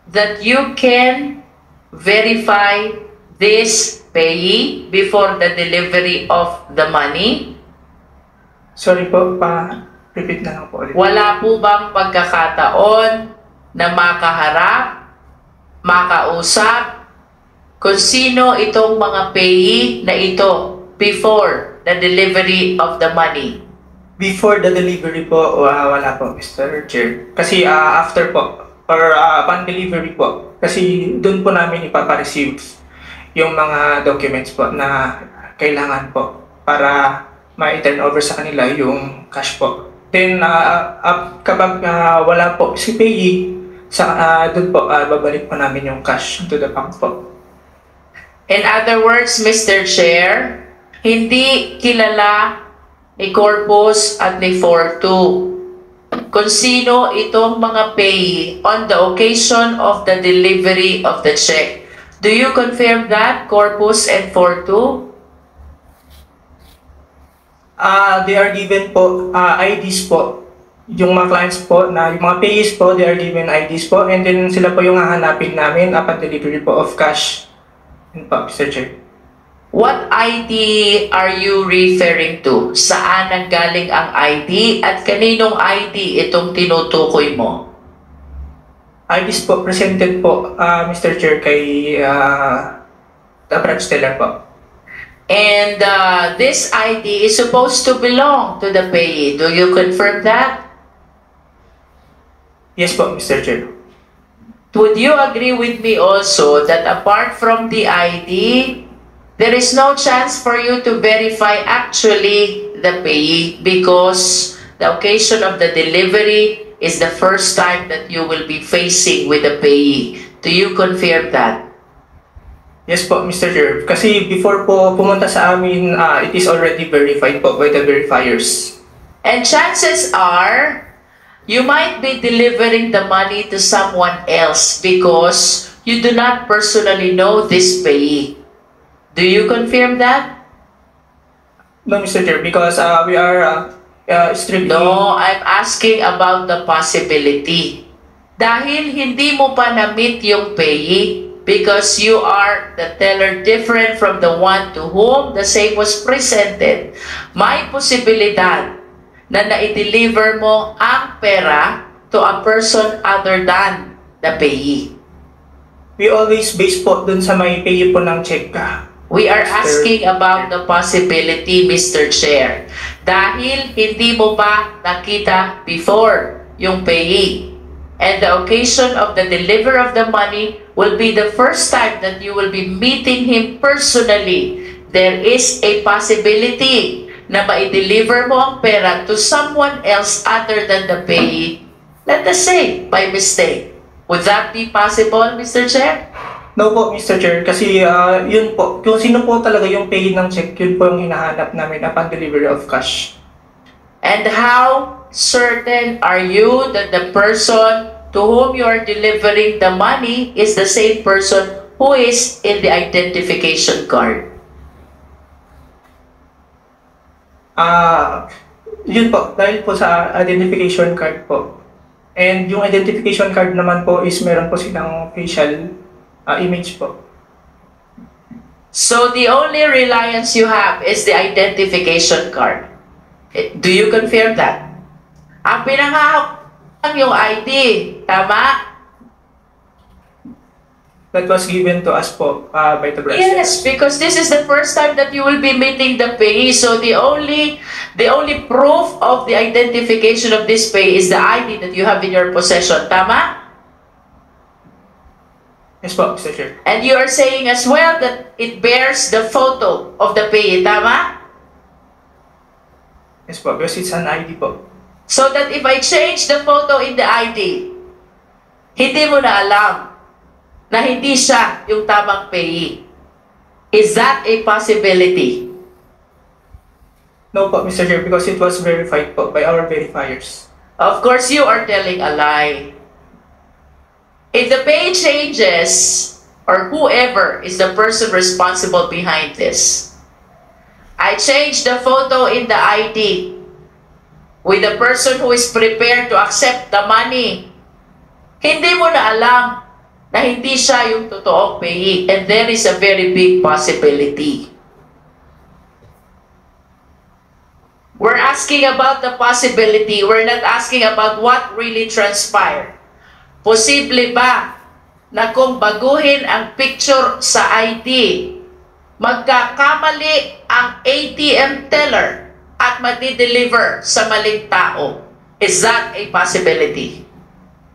that you can verify this payee before the delivery of the money? Sorry po, repeat na lang po ulit. Wala po bang pagkakataon na makaharap, makausap, kung sino itong mga payee na ito before the delivery of the money? Before the delivery po, wala po, Mr. Chair. Kasi after po, or upon delivery po, kasi doon po namin ipapareceive yung mga documents po na kailangan po para ma-turn over sa kanila yung cash po. Then, kapag wala po si payee, doon po, babalik po namin yung cash to the bank po. In other words, Mr. Chair, hindi kilala ni Corpus at ni Fortu kung sino itong mga payee on the occasion of the delivery of the check. Do you confirm that, Corpus and Fortu? They are given po IDs po. Yung mga clients po, yung mga payees po, they are given IDs po, and then sila po yung hahanapin namin upon delivery po of cash. Yun po, Mr. Chair. What ID are you referring to? Saan nanggaling ang ID at kaninong ID itong tinutukoy mo? IDs po, presented po, Mr. Chair, kay the branch teller po. And this ID is supposed to belong to the payee. Do you confirm that? Yes po, Mr. Chair. Would you agree with me also that apart from the ID, there is no chance for you to verify actually the payee because the occasion of the delivery is the first time that you will be facing with the payee. Do you confirm that? Yes po, Mr. Chair. Kasi before po pumunta sa amin, it is already verified po by the verifiers. And chances are, you might be delivering the money to someone else because you do not personally know this payee. Do you confirm that? No, Mr. Chair, because we are strictly... No, I'm asking about the possibility. Dahil hindi mo pa na-meet yung payee because you are the teller different from the one to whom the same was presented, may posibilidad na na-deliver mo ang pera to a person other than the payee. We always base po dun sa may payee po ng check ka. We are asking about the possibility, Mr. Chair. Dahil hindi mo pa nakita before yung payee. And the occasion of the deliver of the money will be the first time that you will be meeting him personally. There is a possibility na ma-deliver mo ang pera to someone else other than the payee. Let us say, by mistake. Would that be possible, Mr. Chair? No po, Mr. Chair, kasi yun po, kung sino po talaga yung payee ng check, yun po yung hinahanap namin upon delivery of cash. And how certain are you that the person to whom you are delivering the money is the same person who is in the identification card? Yun po, dahil po sa identification card po. And yung identification card naman po is meron po silang facial image po. So the only reliance you have is the identification card. Do you confirm that? Ang pinanghahap lang yung ID, tama? That was given to us po by the branch. Yes, because this is the first time that you will be meeting the payee. So the only proof of the identification of this payee is the ID that you have in your possession, tama? Yes po, Mr. Chair. And you are saying as well that it bears the photo of the payee, tama? Yes po, because it's an ID po. So that if I change the photo in the ID, hindi mo na alam na hindi siya yung tamang payee. Is that a possibility? No po, Mr. Chair, because it was verified po by our verifiers. Of course, you are telling a lie. If the payee changes, or whoever is the person responsible behind this, I change the photo in the ID with the person who is prepared to accept the money. Hindi mo na alam na hindi siya yung totoong payee, and there is a very big possibility. We're asking about the possibility. We're not asking about what really transpired. Posible ba na kung baguhin ang picture sa ID, magkakamali ang ATM teller at madi-deliver sa maling tao? Is that a possibility?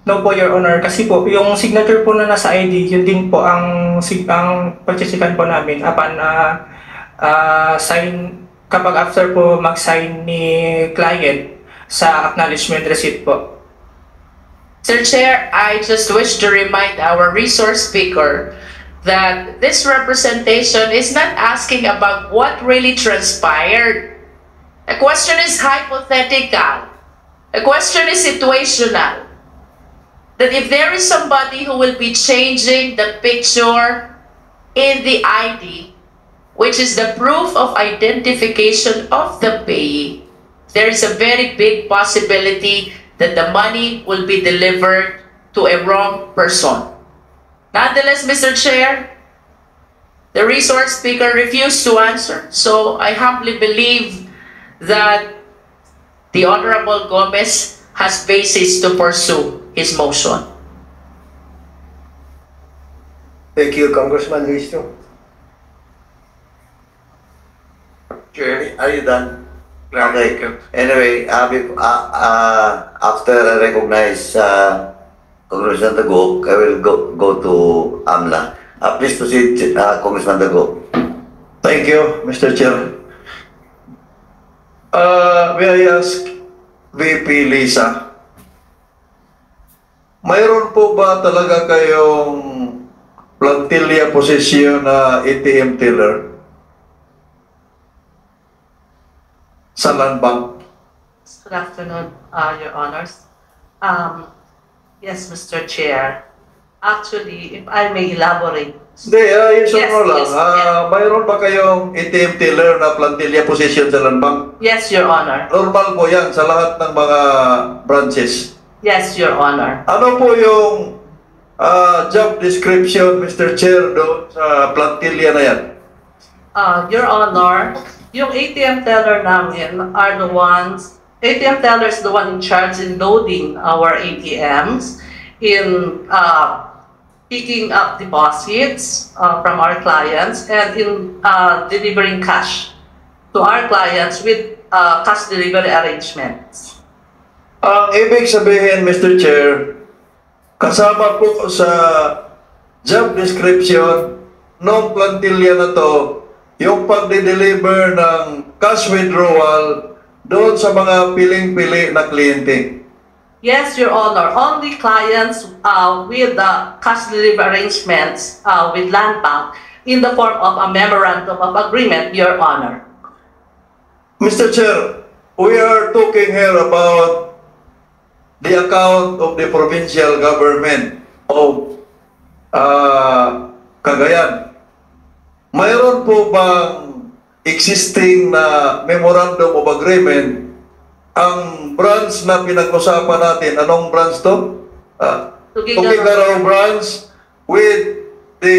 No po, Your Honor, kasi po yung signature po na nasa ID, yun din po ang pagchisikan po namin upon sign, kapag after po mag-sign ni client sa acknowledgement receipt po. Sir Chair, I just wish to remind our resource speaker that this representation is not asking about what really transpired. The question is hypothetical. The question is situational. That if there is somebody who will be changing the picture in the ID, which is the proof of identification of the payee, there is a very big possibility that the money will be delivered to a wrong person. Nonetheless, Mr. Chair, the resource speaker refused to answer, so I humbly believe that the Honorable Gomez has basis to pursue his motion. Thank you, Congressman Risto. Chair, are you done? Okay. Anyway, after I recognize Congressman Tagup, I will go to AMLA. Please proceed, Congressman Tagup. Thank you, Mr. Chair. May I ask VP Lisa, mayroon po ba talaga kayong plantilla posisyon na ATM teller sa Land Bank? Good afternoon, Your Honors. Yes, Mr. Chair. Actually, if I may elaborate Hindi, yes or Yes, no lang. yes, yes. Mayroon ba kayong ATM teller na plantilla position sa Land Bank? Yes, Your Honor. Normal po yan sa lahat ng mga branches. Yes, Your Honor. Ano po yung job description, Mr. Chair, doon sa plantilla na yan? Your Honor, yung ATM teller namin are the ones, ATM teller is the one in charge in loading our ATMs, in picking up deposits from our clients, and in delivering cash to our clients with cash delivery arrangements. Ang ibig sabihin, Mr. Chair, kasama po sa job description ng plantilla na to, yung pagde-deliver ng cash withdrawal doon sa mga piling-pili na kliyente. Yes, Your Honor. Only clients with the cash delivery arrangements with Land Bank in the form of a memorandum of agreement, Your Honor. Mr. Chair, we are talking here about the account of the provincial government of Cagayan. Mayroon po bang existing na memorandum of agreement ang branch na pinag-usapan natin? Anong branch to? Tuguegarao branch with the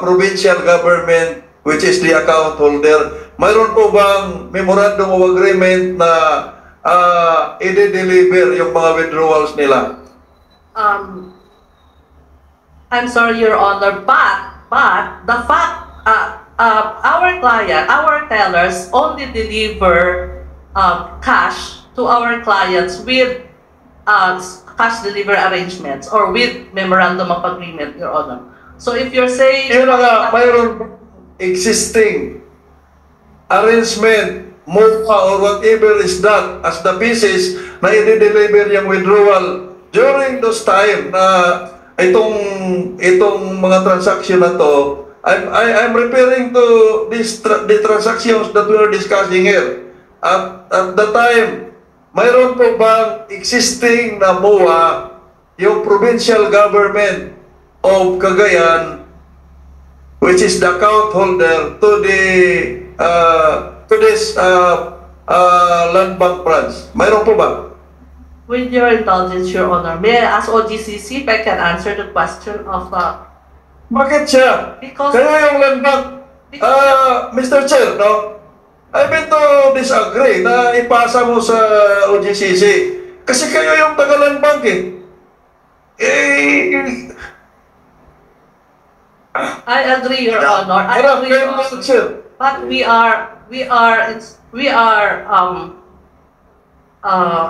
provincial government, which is the account holder. Mayroon po bang memorandum of agreement na i-deliver yung mga withdrawals nila? I'm sorry, Your Honor, but the fact, our tellers only deliver cash to our clients with cash delivery arrangements or with memorandum of agreement, Your Honor. So if you're saying... Yun na nga, mayroon existing arrangement, MOA or whatever is that as the basis na i-deliver yung withdrawal during those time na itong mga transaction na to, I'm referring to the transactions that we are discussing here. At the time, mayroon po bang existing na MOA yung provincial government of Cagayan, which is the account holder to this Land Bank branch? Mayroon po ba? With your indulgence, Your Honor, may I ask OGCC if I can answer the question of... Bakit siya? Because... Kaya yung Land Bank, Mr. Chair, no? I mean to disagree na ipasa mo sa OGCC. Kasi kayo yung taga-Land Bank eh. I agree, Your Honor. I agree, Your Honor. But we are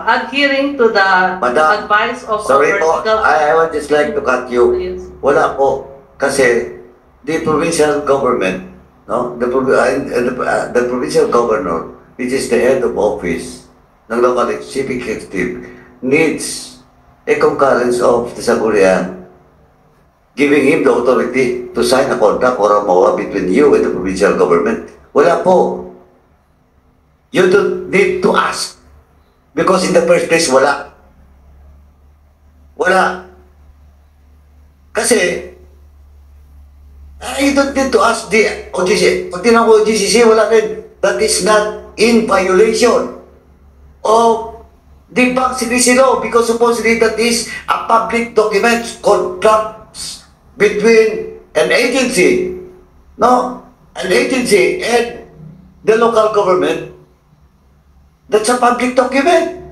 adhering to the Madam, advice of sorry our po, legal... I would just like to cut you. Please. Wala po. Kasi the provincial government, no? The provincial governor, which is the head of office ng local civic executive, needs a concurrence of the Sagurian, giving him the authority to sign a contract or a MOA between you and the provincial government. Wala po. You don't need to ask. Because in the first place, wala. Wala. Kasi, you don't need to ask the OGC. Pag tinawag ko OGCC, wala rin. That is not in violation of the Bank CBC law because supposedly that is a public document, contracts between an agency, no? An agency and the local government. That's a public document.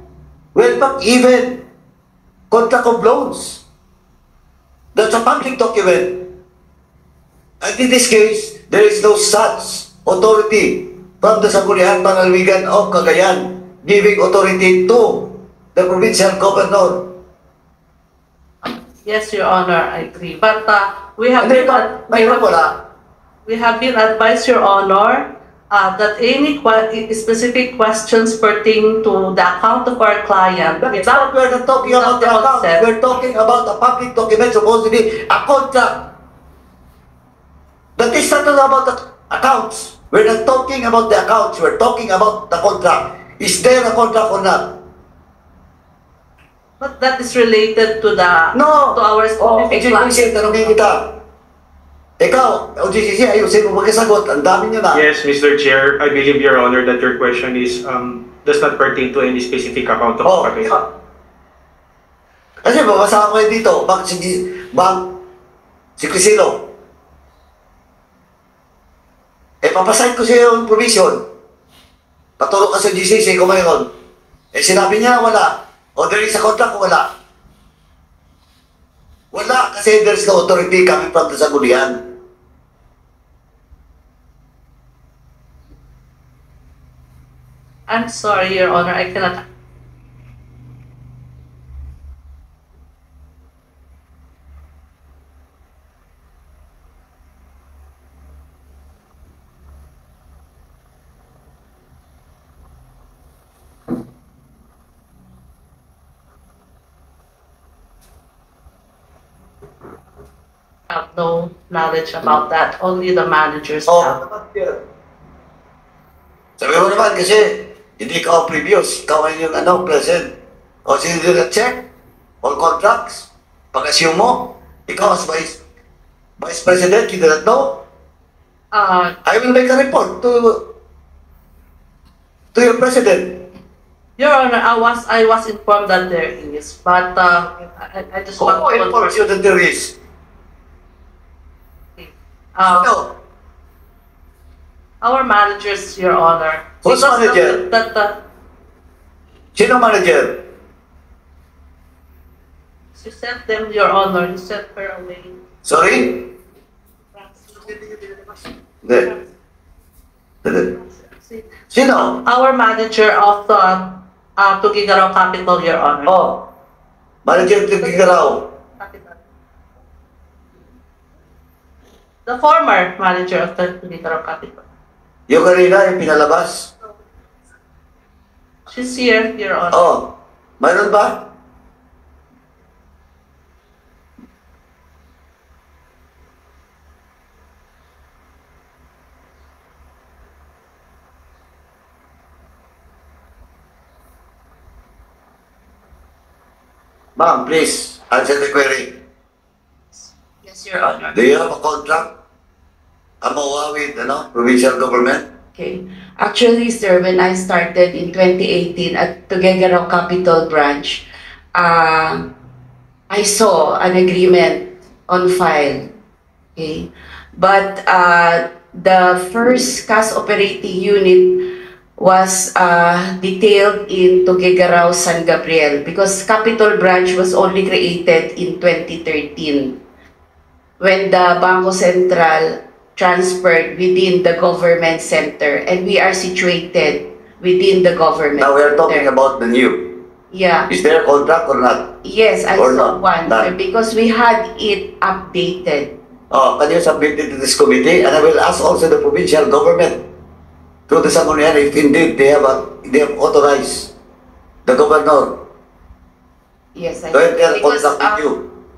Well, but even contract of loans, that's a public document. And in this case, there is no such authority from the Sangguniang Panlalawigan of Cagayan giving authority to the provincial governor. Yes, Your Honor, I agree. But we have been advised, Your Honor, that any specific questions pertaining to the account of our client. We're not talking about the account. We're talking about a public document, supposedly a contract. That is not about the accounts. We're not talking about the accounts. We're talking about the contract. Is there a contract or not? But that is related to the to our specific tanongin kita. Ikaw, OGCC, ayusin mo magkasagot. Ang dami nyo na. Yes, Mr. Chair, I believe, Your Honor, that your question is does not pertain to any specific account of Oh, Pagay. kasi babasa ko kayo dito. Bakit si Crisilo? Papasign ko siya yung provision. Patulog ka sa GCC kung mayroon. Sinabi niya, wala. O there is a contract, wala. Wala, kasi there's no authority coming from the Sangguniang. I'm sorry, Your Honor, I cannot. Have no knowledge about that. Only the managers have. Sabi mo naman kasi, hindi ka previous, ikaw ay yung present. O sino din check, all contracts, pag-assume mo, ikaw as Vice President, you do not know. I will make a report to your President. Your Honor, I was informed that there is, but I just want Who to informs you that there is? No. Our managers, Your Honor. Who's Because manager? Sino manager? You sent them, Your Honor. You sent her away. Sorry? Hindi. Sino? Our manager of the Tugigaraw Capital, Your Honor. Oh. Manager ng Tigaraw. The former manager of the Tugigaraw Capital. Yung kanina, yung pinalabas. She's here, Your Honor. Oh. Mayroon ba? Ma'am, please, answer the query. Yes, Your Honor. Do you have a contract? MOA with, provincial government? Okay. Actually, sir, when I started in 2018 at Tuguegarao Capital Branch, I saw an agreement on file. Okay. But the first cash operating unit was detailed in Tuguegarao San Gabriel because Capital Branch was only created in 2013 when the Bangko Sentral transferred within the government center, and we are situated within the government Now we are talking center. about the new. Yeah. Is there a contract or not? Yes, I Or saw not? one, sir, None. because we had it updated. Oh, can you submit it to this committee? And I will ask also the provincial government through the Sangguniang if indeed they have authorized the governor Yes, I to enter because, contract with you.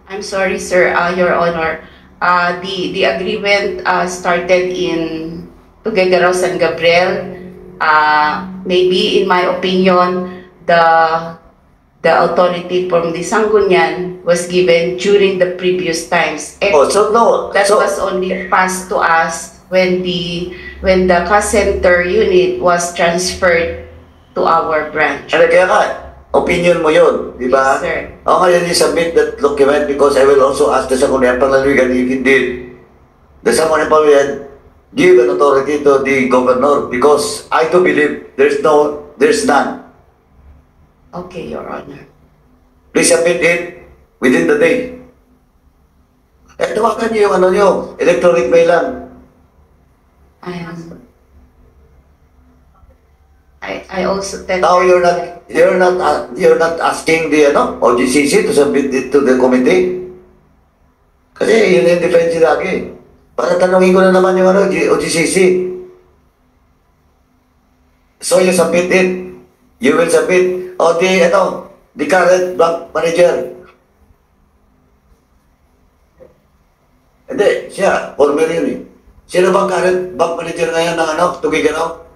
I'm sorry, sir, Your Honor. The agreement started in Tuguegarao San Gabriel. Maybe, in my opinion, the authority from the Sangguniang was given during the previous times. And Oh, so no. that So, was only passed to us when the cash center unit was transferred to our branch. ano kaya ka? Opinion mo yun, di ba? Yes, sir. O ngayon, you submit that document because I will also ask the Sangguniang Panlalawigan if indeed the Sangguniang Panlalawigan give an authority to the governor because I do believe there's none. Okay, Your Honor. Please submit it within the day. Tawagan niyo yung electronic mail lang. I also tell Now you're not asking the OGCC to submit it to the committee. Kasi yun yung defense lagi. Para tanungin ko na naman yung OGCC. So you submit it. You will submit the current bank manager. Hindi, siya, former yun eh. Sino bang current bank manager ngayon ng Tuguegarao?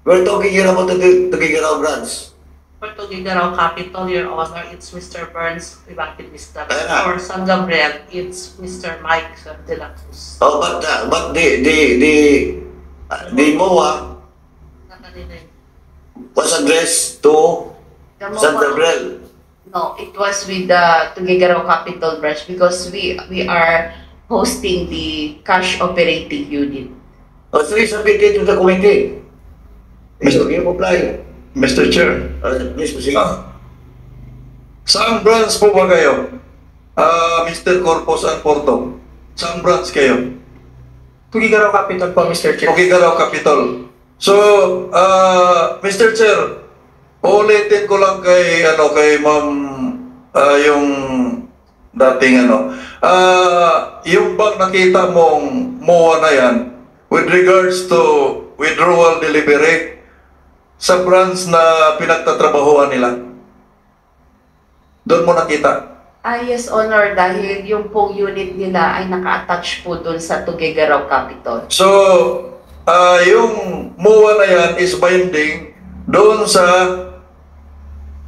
We're talking here about the Tuguegarao branch. For Tuguegarao Capital, Your Honor, it's Mr. Burns Evangelista. Kaya nga. For San Gabriel, it's Mr. Mike de la Cruz. Oh, but the MOA was addressed to The San MOA Gabriel. No, it was with the Tuguegarao Capital Branch because we are hosting the cash operating unit. Oh, so you submitted to the committee. Mr. You comply. Mr. Chair. Please proceed. Saan branch po ba kayo? Mr. Corpus and Porto. Saan branch kayo? Tuguegarao Capital po, Mr. Chair. Tuguegarao Capital. So, Mr. Chair, ulitin ko lang kay ma'am, yung dating yung bang nakita mong MOA na yan with regards to withdrawal delivery sa branch na pinagtatrabahuan nila. Doon mo nakita. Yes, Honor, dahil yung pong unit nila ay naka-attach po doon sa Tuguegarao Capital. So, yung MOA na yan is binding doon sa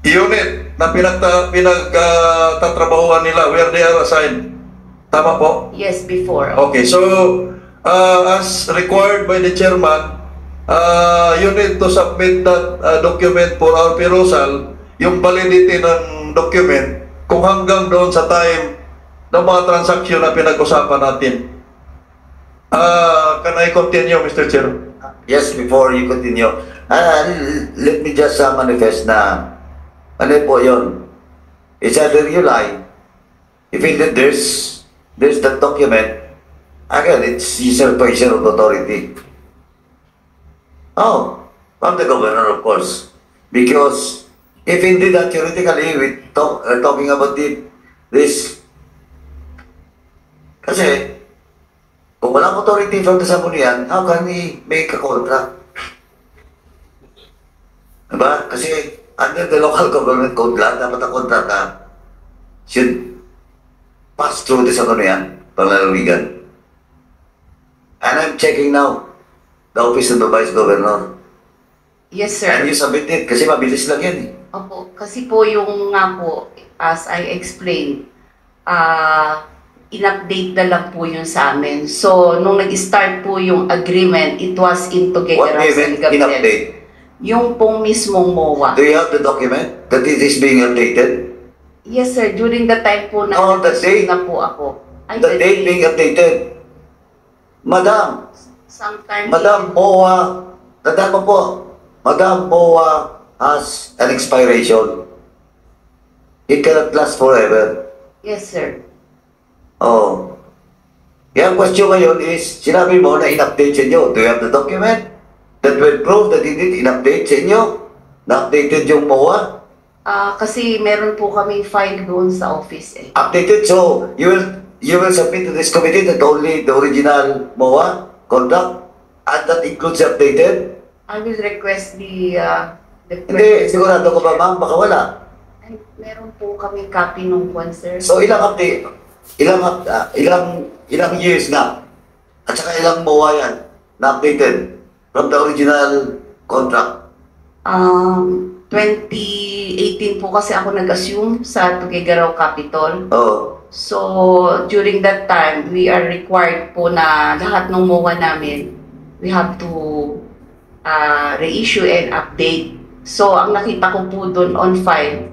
unit na pinagtatrabahuan nila where they are assigned. Tama po? Yes, before. Okay, so as required by the chairman, you need to submit that document for our perusal, yung validity ng document, kung hanggang doon sa time ng mga transaksyon na pinag-usapan natin. Can I continue, Mr. Chair? Yes, before you continue, let me just manifest na ano po yun. It's either you lie, if indeed there's that document, again, it's usurpation of authority. Oh, from the governor, of course. Because if indeed that theoretically we talking about this, kasi kung walang authority from the Sangguniang, how can we make a contract? Diba? Kasi under the local government code law, dapat ang kontrata should pass through the Sangguniang, panglalawigan. And I'm checking now the office of the Vice Governor. Yes, sir. And you submit it kasi mabilis lang yan eh. Opo, kasi po yung nga po, as I explained, in-update na lang po yun sa amin. So, nung nag-start po yung agreement, it was in What Tuguegarao do you San mean Gabriel. in-update? Yung pong mismong MOA. Do you have the document that it is being updated? Yes, sir. During the time po na Oh, the date. na po ako. Ay, The date being updated. Madam, sometime Madam MOA, tandaan mo po, Madam MOA has an expiration. It cannot last forever. Yes, sir. Oh. Yung question ngayon is, sinabi mo na in-update sa inyo. Do you have the document that will prove that it did in-update sa inyo? Na-updated yung MOA? Kasi meron po kaming file doon sa office eh. Updated, so you will submit to this committee that only the original MOA conduct and that includes updated? I will request the Hindi, sigurado ko ba ma'am, baka wala. Ay, meron po kaming copy nung one, sir. So ilang update, ilang years na, at saka ilang MOA yan na updated from the original contract? 2018 po kasi ako nag-assume sa Tuguegarao Capital. Oh. So, during that time, we are required po na lahat ng MOA namin, we have to reissue and update. So, ang nakita ko po doon on file,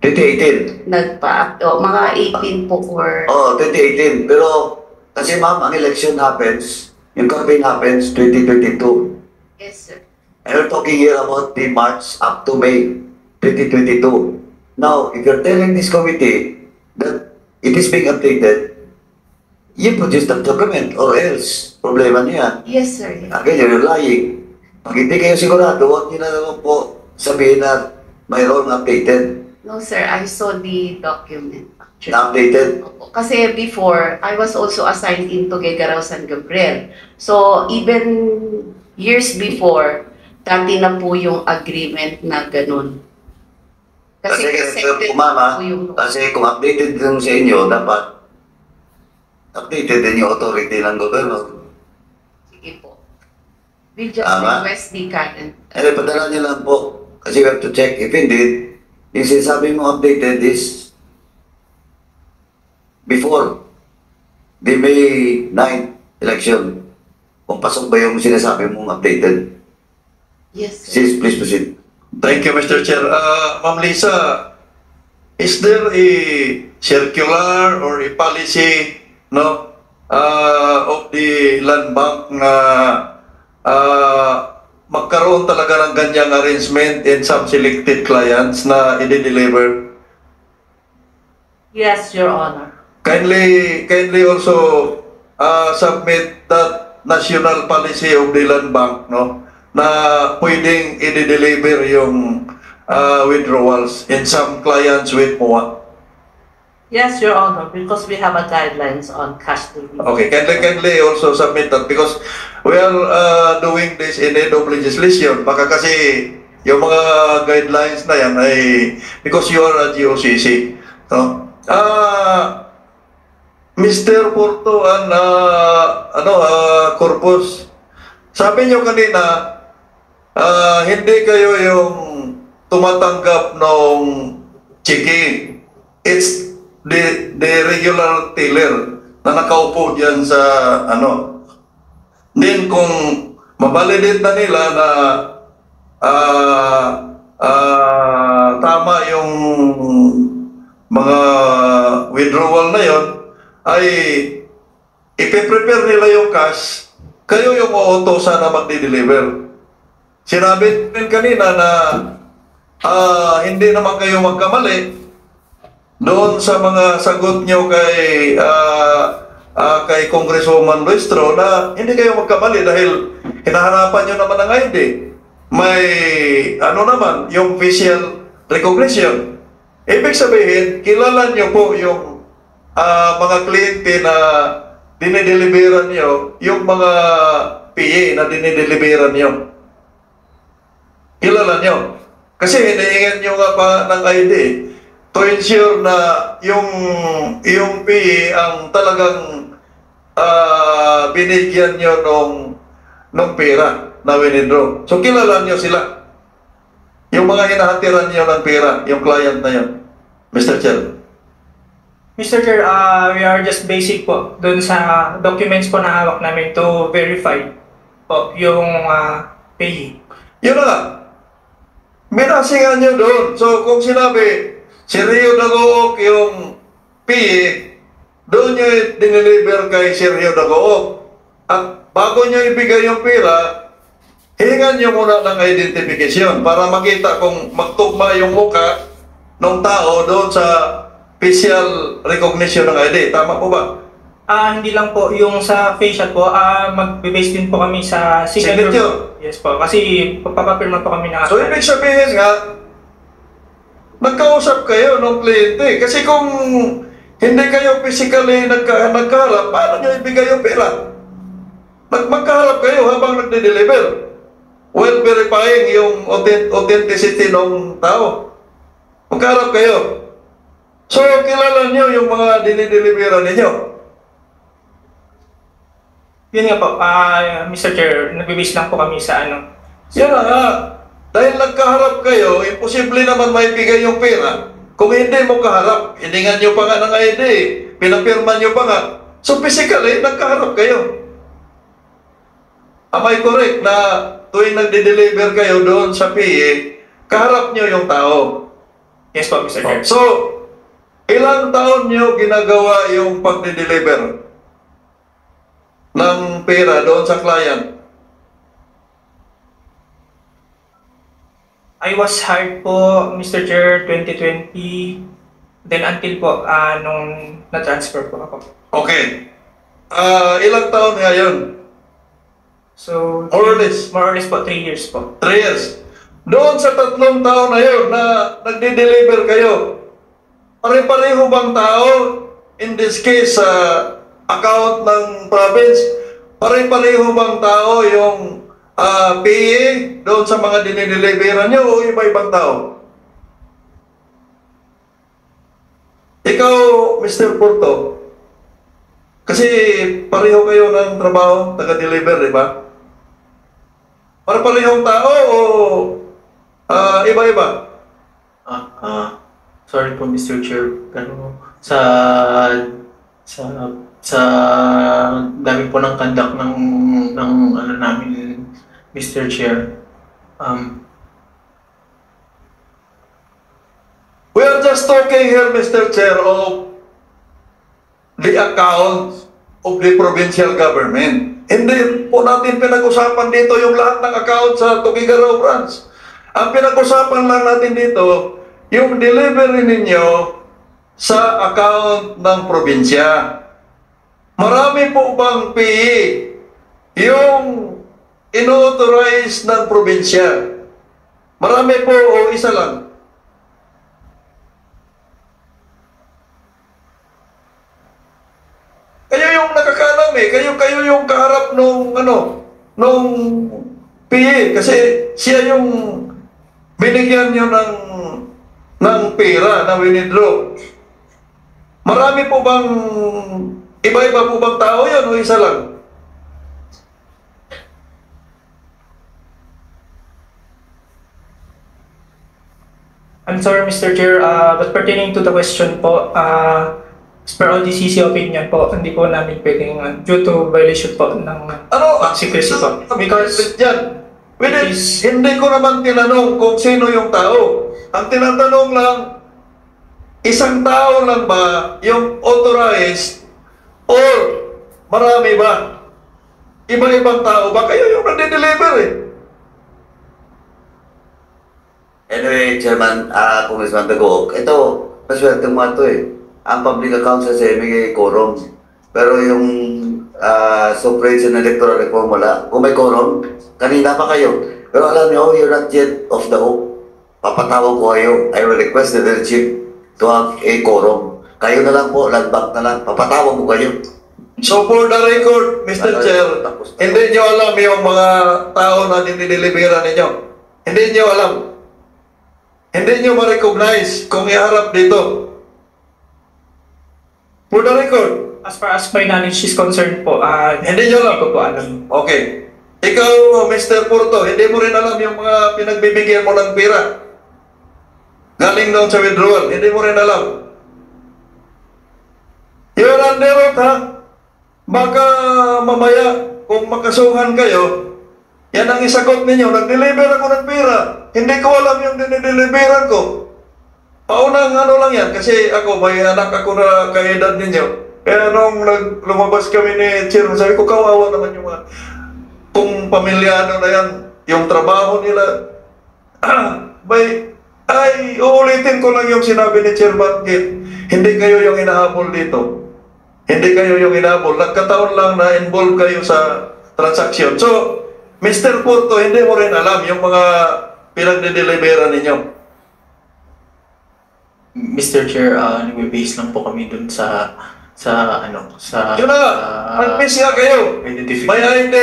2018? mga 18 po or... Oh, 2018. Pero, kasi ma'am, ang election happens, yung campaign happens 2022. Yes, sir. And we're talking here about the March up to May 2022. Now, if you're telling this committee that it is being updated, you produce the document or else, problema niya. Yes, sir. Again, you're lying. Pag hindi kayo sigurado, huwag niyo na naman po sabihin na mayroong updated. No, sir. I saw the document. Actually. Na updated. Opo. Kasi before, I was also assigned in Tuguegarao San Gabriel. So, even years before, dati na po yung agreement na ganun. Kasi accepted po mama, po yung... kasi kung updated din sa inyo, dapat updated din yung authority ng gobyerno. Sige po. We just Tama. request the current. Eh, padala niyo lang po Kasi we have to check if indeed, yung sinasabi mo updated is before the May 9th election. Kung pasok ba yung sinasabi mong updated? Yes, sir. Sis, please proceed. Thank you, Mr. Chair. Ma'am Lisa, is there a circular or a policy, no, of the land bank na magkaroon talaga ng ganyang arrangement in some selected clients na i-deliver? Yes, Your Honor. Kindly also submit that national policy of the land bank, no, na pwedeng i-deliver yung withdrawals in some clients with MOA. Yes, Your Honor, because we have a guidelines on cash delivery. Okay, kindly also submit that because we are doing this in aid of legislation. Baka kasi yung mga guidelines na yan ay because you are a GOCC. No? Mr. Porto and Corpus, sabi nyo kanina, hindi kayo yung tumatanggap ng checking. It's the regular teller na nakaupo dyan sa Then kung mabalidate na nila na tama yung mga withdrawal na yon, ay ipiprepare nila yung cash, kayo yung uutosan na magdi-deliver. Sinabi din kanina na hindi naman kayo magkamali doon sa mga sagot nyo kay Congresswoman Luistro na hindi kayo magkamali dahil hinahanapan nyo naman ng ID. May naman, yung facial recognition. Ibig sabihin, kilala nyo po yung mga kliyente na dinideliveran nyo, yung mga PA na dinideliveran nyo. Kilala nyo. Kasi hinihingan nyo nga pa ng ID to ensure na yung PA ang talagang binigyan nyo nung pera na winidraw. So kilala nyo sila. Yung mga hinahatiran nyo ng pera, yung client na yun. Mr. Chair. Mr. Chair, we are just basic po dun sa documents po na hawak namin to verify po yung payee. Yun na nga. Minasingan nyo doon. So kung sinabi, si Rio Dagook yung PA, doon nyo dineliver kay si Rio Dagook. At bago nyo ibigay yung pera, hingan nyo muna ng identification para makita kung magtugma yung muka ng tao doon sa facial recognition ng ID. Tama po ba? Hindi lang po yung sa facial po, mag-base din po kami sa signature. Yes po, kasi papapirma po kami na. So ibig sabihin nga, nagkausap kayo ng kliyente. Kasi kung hindi kayo physically nagkaharap, paano nyo ibigay yung pera? Magkaharap kayo habang nagde-deliver. Well, verifying yung authenticity ng tao. Magkaharap kayo. So, kilala nyo yung mga dinideliveran ninyo. Yun nga po, Mr. Chair, nag-base lang po kami sa Yan na nga. Dahil nagkaharap kayo, imposible naman maibigay yung pera. Kung hindi mo kaharap, hiningan nyo pa nga ng ID, pinapirma nyo pa nga. So, physically, nagkaharap kayo. Am I correct na tuwing nagde-deliver kayo doon sa PA, kaharap nyo yung tao? Yes po, Mr. Chair. So, ilang taon nyo ginagawa yung pagde-deliver ng pera doon sa client? I was hired po, Mr. Chair, 2020, then until po, nung na-transfer po ako. Okay. Ilang taon nga yun? So, More or less? More or less po, 3 years po. 3 years. Doon sa 3 taon na yun na nagde-deliver kayo, pare-pareho bang tao, in this case, account ng province, pare-pareho bang tao yung PA doon sa mga dinideliveran nyo o iba-ibang tao? Ikaw, Mr. Porto, kasi pareho kayo ng trabaho, taga-deliver, di ba? Pare-parehong tao o Iba-iba. Sorry po, Mr. Chair, pero sa dami po ng conduct ng ano namin, Mr. Chair. We are just talking here, Mr. Chair, of the accounts of the provincial government. Hindi po natin pinag-usapan dito yung lahat ng account sa Tuguegarao branch. Ang pinag-usapan lang natin dito, yung delivery ninyo sa account ng probinsya. Marami po bang PE yung inauthorize ng probinsya? Marami po o isa lang? Kayo yung nakakalam eh. Kayo yung kaharap nung PE. Kasi siya yung binigyan nyo ng pera na winidraw. Marami po bang, iba-iba po bang tao yun o isa lang? I'm sorry, Mr. Chair, but pertaining to the question po, as per OGCC opinion po, hindi po namin pwedeng due to violation po ng secrecy po. Because hindi ko naman tinanong kung sino yung tao. Ang tinatanong lang, isang tao lang ba yung authorized or marami ba? Iba-ibang tao ba? Kayo yung nade-deliver eh. Anyway, Chairman, Congressman Dagoc, ito, maswerte mo ito eh. Ang public accounts kasi may quorum. Pero yung suffrage and electoral reform wala. Kung may quorum, kanina pa kayo. Pero alam niyo, you're not yet off the hook. Papatawag ko kayo. I will request the leadership to have a quorum. Kayo na lang po, land bank na lang. Papatawag ko kayo. So for the record, Mr. Chair, hindi nyo alam yung mga tao na dinideliveran ninyo. Hindi nyo alam. Hindi nyo ma-recognize kung iharap dito. For the record. As far as my knowledge is concerned po, hindi nyo alam. Hindi ko po alam. Okay. Ikaw, Mr. Porto, hindi mo rin alam yung mga pinagbibigyan mo ng pera. Galing doon sa withdrawal, hindi mo rin alam. You're under oath, ha? Baka mamaya, kung makasuhan kayo, yan ang isagot ninyo. Nag-deliver ako ng pera. Hindi ko alam yung dinideliveran ko. Paunang ano lang yan, kasi ako, may anak ako na kaedad ninyo. Kaya nung lumabas kami ni Chairman, sabi ko, kawawa naman yung mga, kung pamilyano na yan, yung trabaho nila, ay, uulitin ko lang yung sinabi ni Chairman Kit, hindi kayo yung inahabol dito. Hindi kayo yung inahabol. Nagkataon lang na involved kayo sa transaksyon. So, Mr. Porto, hindi mo rin alam yung mga pinagdedeliveran ninyo. Mr. Chair, nagbe-base lang po kami dun sa Yun na nga, mag-base nga kayo. May ID,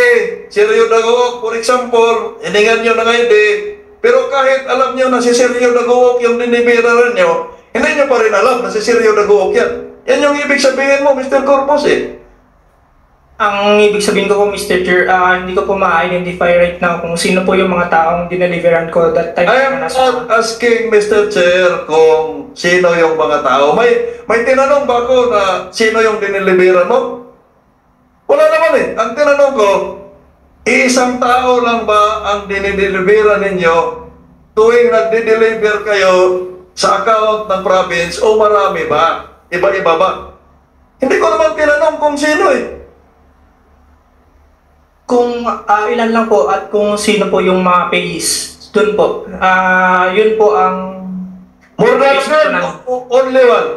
Sergio Dagoc, for example, hiningan nyo ng ID, pero kahit alam nyo na si Sergio Dagoc yung dinibiraran nyo, hindi nyo pa rin alam na si Sergio Dagoc yan. Yan yung ibig sabihin mo, Mr. Corpus eh. Ang ibig sabihin ko po, Mr. Chair, hindi ko po ma-identify right now kung sino po yung mga taong dineliveran ko that time. I am not asking, Mr. Chair, kung sino yung mga tao. May tinanong ba ako na sino yung dineliveran mo? Wala naman eh. Ang tinanong ko, isang tao lang ba ang dinideliveran ninyo tuwing nagde-deliver kayo sa account ng province o marami ba? Iba-iba ba? Hindi ko naman tinanong kung sino eh. Kung ilan lang po at kung sino po yung mga payees, dun po. Yun po ang... More than one, only one.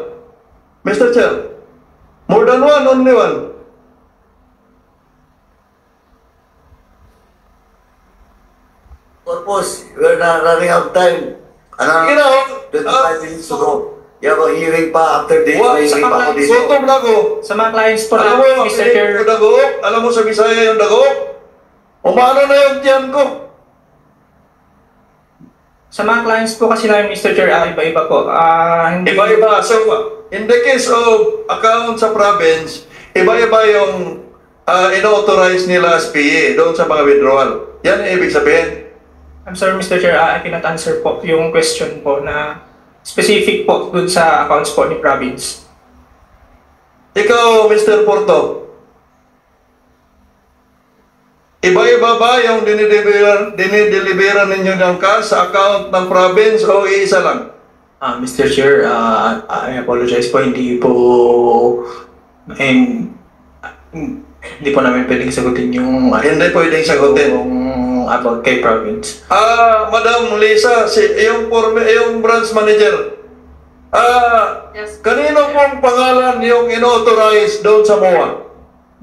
Mr. Chair, more than one, only one. Corpus, we're not running out of time. You know, 25 minutes to go. You have a hearing pa after this. May hearing pa ako dito. Gutom na ako. Sa mga clients po Alam na, mo, Mr. Chair, yung Dagoc, alam mo sa Bisaya yung Dagoc? Umano na yung tiyan ko. sa mga clients po kasi namin, Mr. Chair, iba-iba po. Hindi Iba-iba. So, in the case of account sa province, iba-iba yung inauthorize nila as PA doon sa mga withdrawal. Yan ang ibig sabihin. I'm sorry, Mr. Chair, I cannot answer po yung question po na specific po dun sa accounts po ni province. Ikaw, Mr. Porto, iba-iba ba yung dinideliveran ninyo ng cash sa account ng province o iisa lang? Mr. Chair, I apologize po, hindi po namin pwedeng sagutin yung Hindi pwedeng sagutin. yung about kay province. Madam Lisa, yung branch manager, Yes. kanino pong pangalan yung in-authorize doon sa MOA?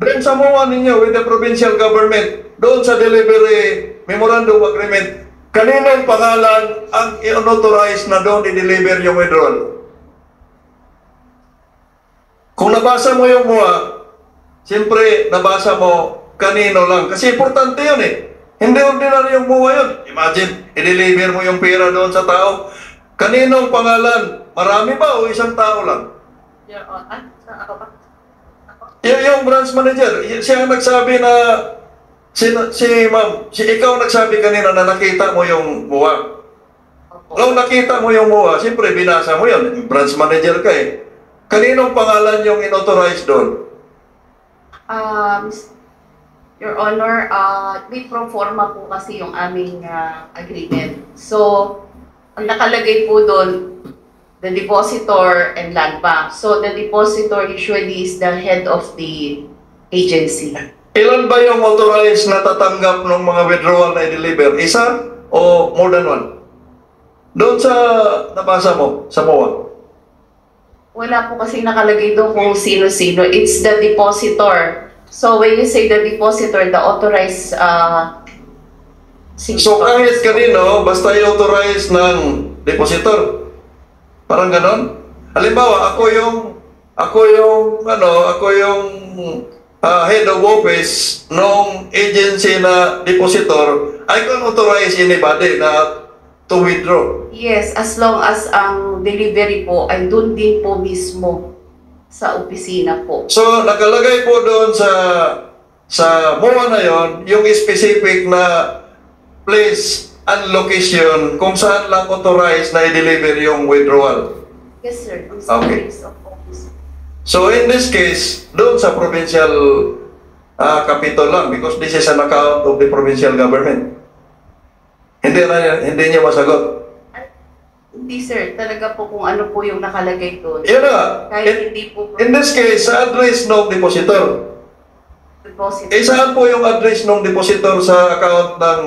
Doon sa MOA ninyo with the provincial government, doon sa delivery memorandum agreement, kaninong pangalan ang in-authorize na doon i-deliver yung withdrawal? Kung nabasa mo yung MOA, siyempre nabasa mo kanino lang. Kasi importante yun eh. Hindi ordinary yung MOA yun. Imagine, i-deliver mo yung pera doon sa tao. Kaninong pangalan? Marami ba o isang tao lang? Your Honor, ako ba? Yung branch manager, siya ang nagsabi na ikaw nagsabi kanina na nakita mo yung MOA. Kung nakita mo yung MOA, siyempre binasa mo yun. Branch manager ka eh. Kaninong pangalan yung in-authorize doon? Your Honor, may pro forma po kasi yung aming agreement. So, ang nakalagay po doon, the depositor and land bank. So, the depositor usually is the head of the agency. Ilan ba yung authorized na tatanggap ng mga withdrawal na i-deliver? Isa o more than one? Doon sa nabasa mo, sa MOA? Wala po kasi nakalagay doon kung sino-sino. It's the depositor. So, when you say the depositor, the authorized So, kahit kanino, basta i-authorize ng depositor. Parang ganon. Halimbawa, ako yung head of office ng agency na depositor, I can authorize anybody na to withdraw. Yes, as long as ang delivery po ay doon din po mismo sa opisina po. So, nakalagay po doon sa MOA na yon yung specific na place and location kung saan lang authorized na i-deliver yung withdrawal. Yes, sir. Okay. So, in this case, doon sa provincial capital lang because this is an account of the provincial government. Hindi niya masagot. Hindi, sir. Talaga po kung ano po yung nakalagay doon. Yun na. Kahit hindi po In this case, sa address ng depositor. deposit. Saan po yung address ng depositor sa account ng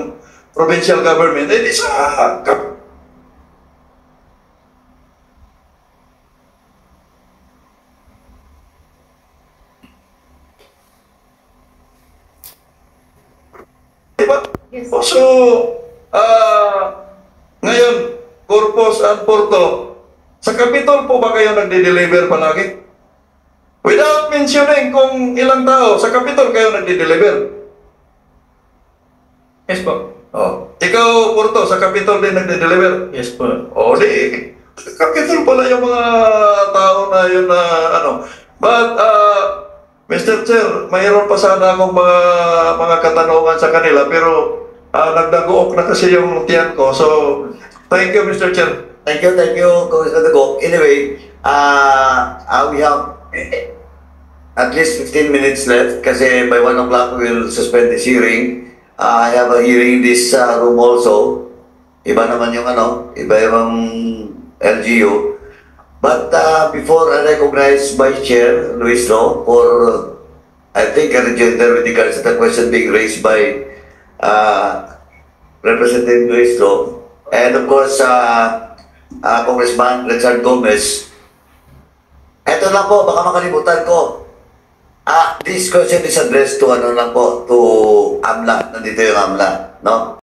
provincial government? Di sa diba? Yes. So, ngayon, Corpus and Porto, sa Capitol po ba kayo nagde-deliver palagi? Without mentioning kung ilang tao, sa Capitol kayo nagde-deliver? Yes po. Oh. Ikaw, Porto, sa Capitol din nagde-deliver? Yes po. O, di. Capitol pala yung mga tao na yun na ano. But, Mr. Chair, mayroon pa sana akong mga katanungan sa kanila, pero nagdagook na kasi yung tiyan ko. So, thank you, Mr. Chair. Thank you, Congressman Dago. Anyway, we have at least 15 minutes left kasi by 1 o'clock we will suspend this hearing. I have a hearing in this room also. Iba naman yung iba yung LGU. But before I recognize Vice Chair Luis Ro for, I think, a rejoinder with regards to the question being raised by Representative Luis Ro, and of course, Congressman Richard Gomez. Ito lang po, baka makalimutan ko. This question is addressed to to AMLA. Nandito yung AMLA, no?